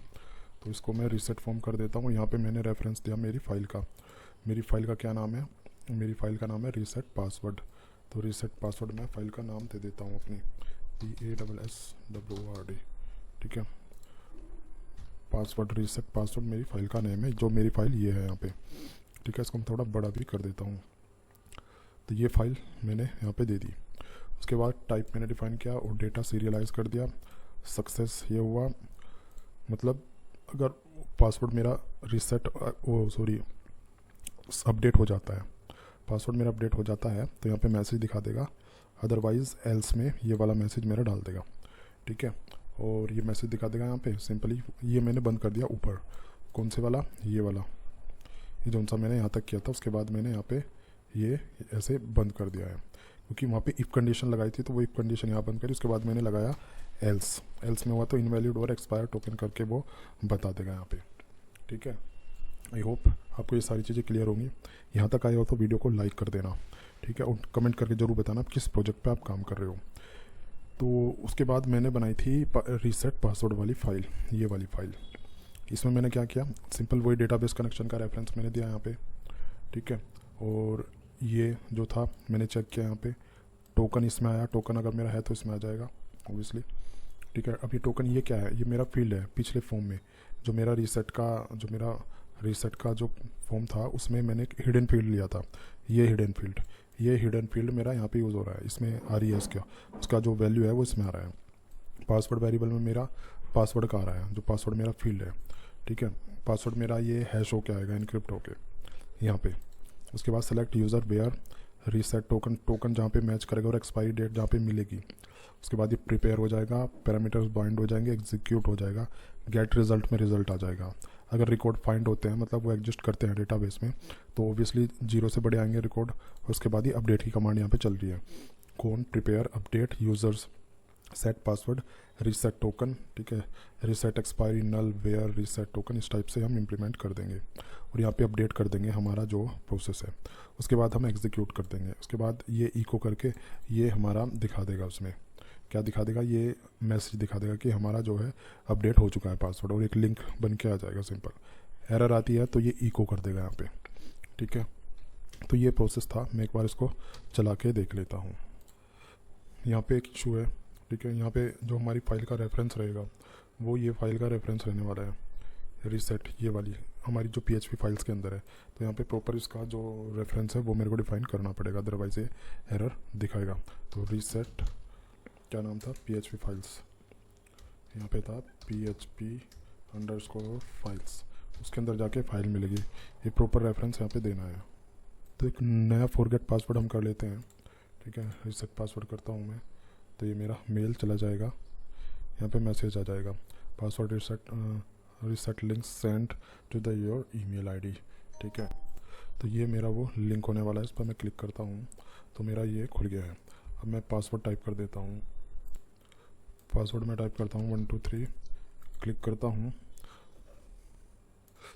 तो इसको मैं रीसेट फॉर्म कर देता हूँ। यहाँ पे मैंने रेफरेंस दिया मेरी फ़ाइल का। मेरी फ़ाइल का क्या नाम है, मेरी फ़ाइल का नाम है रीसेट पासवर्ड। तो रीसेट पासवर्ड मैं फ़ाइल का नाम दे देता हूँ अपनी, PASSWORD। ठीक है, पासवर्ड रीसेट पासवर्ड मेरी फ़ाइल का नेम है, जो मेरी फ़ाइल ये है यहाँ पे। ठीक है, इसको मैं थोड़ा बड़ा भी कर देता हूँ। तो ये फ़ाइल मैंने यहाँ पे दे दी। उसके बाद टाइप मैंने डिफ़ाइन किया और डेटा सीरियलाइज़ कर दिया। सक्सेस ये हुआ, मतलब अगर पासवर्ड मेरा अपडेट हो जाता है, पासवर्ड मेरा अपडेट हो जाता है तो यहाँ पे मैसेज दिखा देगा, अदरवाइज़ एल्स में ये वाला मैसेज मेरा डाल देगा। ठीक है, और ये मैसेज दिखा देगा यहाँ पे सिंपली। ये मैंने बंद कर दिया ऊपर, कौन से वाला, ये वाला, ये जो सा मैंने यहाँ तक किया था। उसके बाद मैंने यहाँ पे ये ऐसे बंद कर दिया है, क्योंकि वहाँ पे इफ़ कंडीशन लगाई थी तो वो इफ़ कंडीशन यहाँ बंद करी। उसके बाद मैंने लगाया एल्स में हुआ तो इनवैलिड और एक्सपायर टोकन करके वो बता देगा यहाँ पे। ठीक है, आई होप आपको ये सारी चीज़ें क्लियर होंगी। यहाँ तक आए हो तो वीडियो को लाइक कर देना। ठीक है, और कमेंट करके ज़रूर बताना आप किस प्रोजेक्ट पे आप काम कर रहे हो। तो उसके बाद मैंने बनाई थी रीसेट पासवर्ड वाली फ़ाइल, ये वाली फ़ाइल। इसमें मैंने क्या किया, सिंपल वही डेटाबेस कनेक्शन का रेफरेंस मैंने दिया यहाँ पे। ठीक है, और ये जो था मैंने चेक किया, यहाँ पे टोकन इसमें आया। टोकन अगर मेरा है तो इसमें आ जाएगा ऑब्वियसली। ठीक है, अब ये टोकन ये क्या है, ये मेरा फील्ड है पिछले फॉर्म में। जो मेरा रीसेट का जो फॉर्म था उसमें मैंने एक हिडन फील्ड लिया था। ये हिडन फील्ड मेरा यहाँ पे यूज़ हो रहा है। इसमें RES का उसका जो वैल्यू है वो इसमें आ रहा है। पासवर्ड वेरिएबल में मेरा पासवर्ड का आ रहा है, जो पासवर्ड मेरा फील्ड है। ठीक है, पासवर्ड मेरा ये हैश होके आएगा इनक्रिप्ट होके यहाँ पे। उसके बाद select user where reset token जहाँ पे मैच करेगा और एक्सपायरी डेट जहाँ पे मिलेगी। उसके बाद ये प्रिपेयर हो जाएगा, पैरामीटर्स बाइंड हो जाएंगे, एग्जीक्यूट हो जाएगा, गेट रिजल्ट में रिजल्ट आ जाएगा। अगर रिकॉर्ड फाइंड होते हैं, मतलब वो एग्जिस्ट करते हैं डेटाबेस में, तो ऑब्वियसली 0 से बड़े आएंगे रिकॉर्ड। और उसके बाद ही अपडेट की कमांड यहाँ पे चल रही है, कौन prepare update users set password reset token. ठीक है, reset expiry null where reset token, इस टाइप से हम इम्प्लीमेंट कर देंगे और यहाँ पे अपडेट कर देंगे हमारा जो प्रोसेस है। उसके बाद हम एग्जीक्यूट कर देंगे। उसके बाद ये इको करके ये हमारा दिखा देगा, उसमें क्या दिखा देगा, ये मैसेज दिखा देगा कि हमारा जो है अपडेट हो चुका है पासवर्ड, और एक लिंक बन के आ जाएगा सिंपल। एरर आती है तो ये इको कर देगा यहाँ पे। ठीक है, तो ये प्रोसेस था। मैं एक बार इसको चला के देख लेता हूँ। यहाँ पे एक इशू है। ठीक है, यहाँ पे जो हमारी फ़ाइल का रेफरेंस रहेगा वो ये फ़ाइल का रेफरेंस रहने वाला है, रीसेट ये वाली हमारी जो PHP फाइल्स के अंदर है। तो यहाँ पे प्रॉपर इसका जो रेफरेंस है वो मेरे को डिफाइन करना पड़ेगा, अदरवाइज़ ये एरर दिखाएगा। तो रीसेट क्या नाम था, PHP फाइल्स, यहाँ पे था PHP_फाइल्स, उसके अंदर जाके फ़ाइल मिलेगी। ये प्रॉपर रेफरेंस यहाँ पे देना है। तो एक नया फॉरगेट पासवर्ड हम कर लेते हैं। ठीक है, रीसेट पासवर्ड करता हूँ मैं, तो ये मेरा मेल चला जाएगा, यहाँ पे मैसेज आ जाएगा password reset link send to the your email ID. ठीक है, तो ये मेरा वो लिंक होने वाला है, इस पर मैं क्लिक करता हूँ तो मेरा ये खुल गया है। अब मैं पासवर्ड टाइप कर देता हूँ, पासवर्ड मैं टाइप करता हूँ 1 2 3, क्लिक करता हूँ।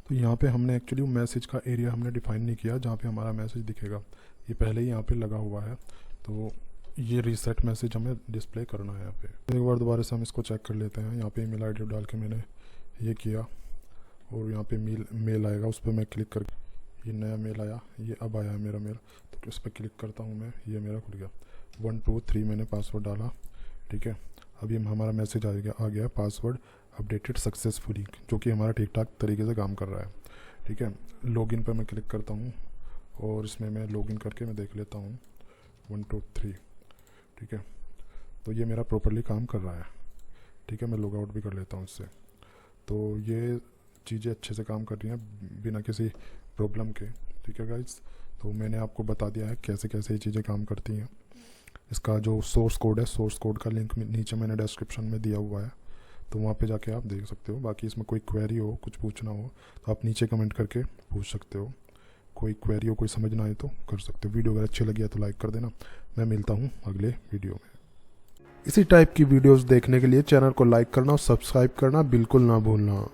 तो यहाँ पे हमने एक्चुअली मैसेज का एरिया हमने डिफाइन नहीं किया जहाँ पे हमारा मैसेज दिखेगा, ये पहले ही यहाँ पे लगा हुआ है। तो ये रीसेट मैसेज हमें डिस्प्ले करना है यहाँ पे। एक बार दोबारा से हम इसको चेक कर लेते हैं। यहाँ पे ईमेल आईडी डाल के मैंने ये किया और यहाँ पे मेल आएगा, उस पर मैं क्लिक करके ये नया मेल आया, ये अब आया है मेरा मेल, तो इस पर क्लिक करता हूँ मैं, ये मेरा खुल गया। 1 2 3 मैंने पासवर्ड डाला। ठीक है, अभी हमारा मैसेज आ गया पासवर्ड अपडेटेड सक्सेसफुली, जो कि हमारा ठीक ठाक तरीके से काम कर रहा है। ठीक है, लॉगिन पर मैं क्लिक करता हूँ और इसमें मैं लॉगिन करके मैं देख लेता हूँ 1 2 3। ठीक है, तो ये मेरा प्रॉपरली काम कर रहा है। ठीक है, मैं लॉग आउट भी कर लेता हूँ इससे। तो ये चीज़ें अच्छे से काम कर रही हैं बिना किसी प्रॉब्लम के। ठीक है गाइस, तो मैंने आपको बता दिया है कैसे कैसे ये चीज़ें काम करती हैं। इसका जो सोर्स कोड है, सोर्स कोड का लिंक नीचे मैंने डिस्क्रिप्शन में दिया हुआ है, तो वहाँ पे जाके आप देख सकते हो। बाकी इसमें कोई क्वेरी हो, कुछ पूछना हो तो आप नीचे कमेंट करके पूछ सकते हो। कोई क्वेरी हो, कोई समझ ना आए तो कर सकते हो। वीडियो अगर अच्छी लगी है तो लाइक कर देना। मैं मिलता हूँ अगले वीडियो में। इसी टाइप की वीडियोस देखने के लिए चैनल को लाइक करना और सब्सक्राइब करना बिल्कुल ना भूलना।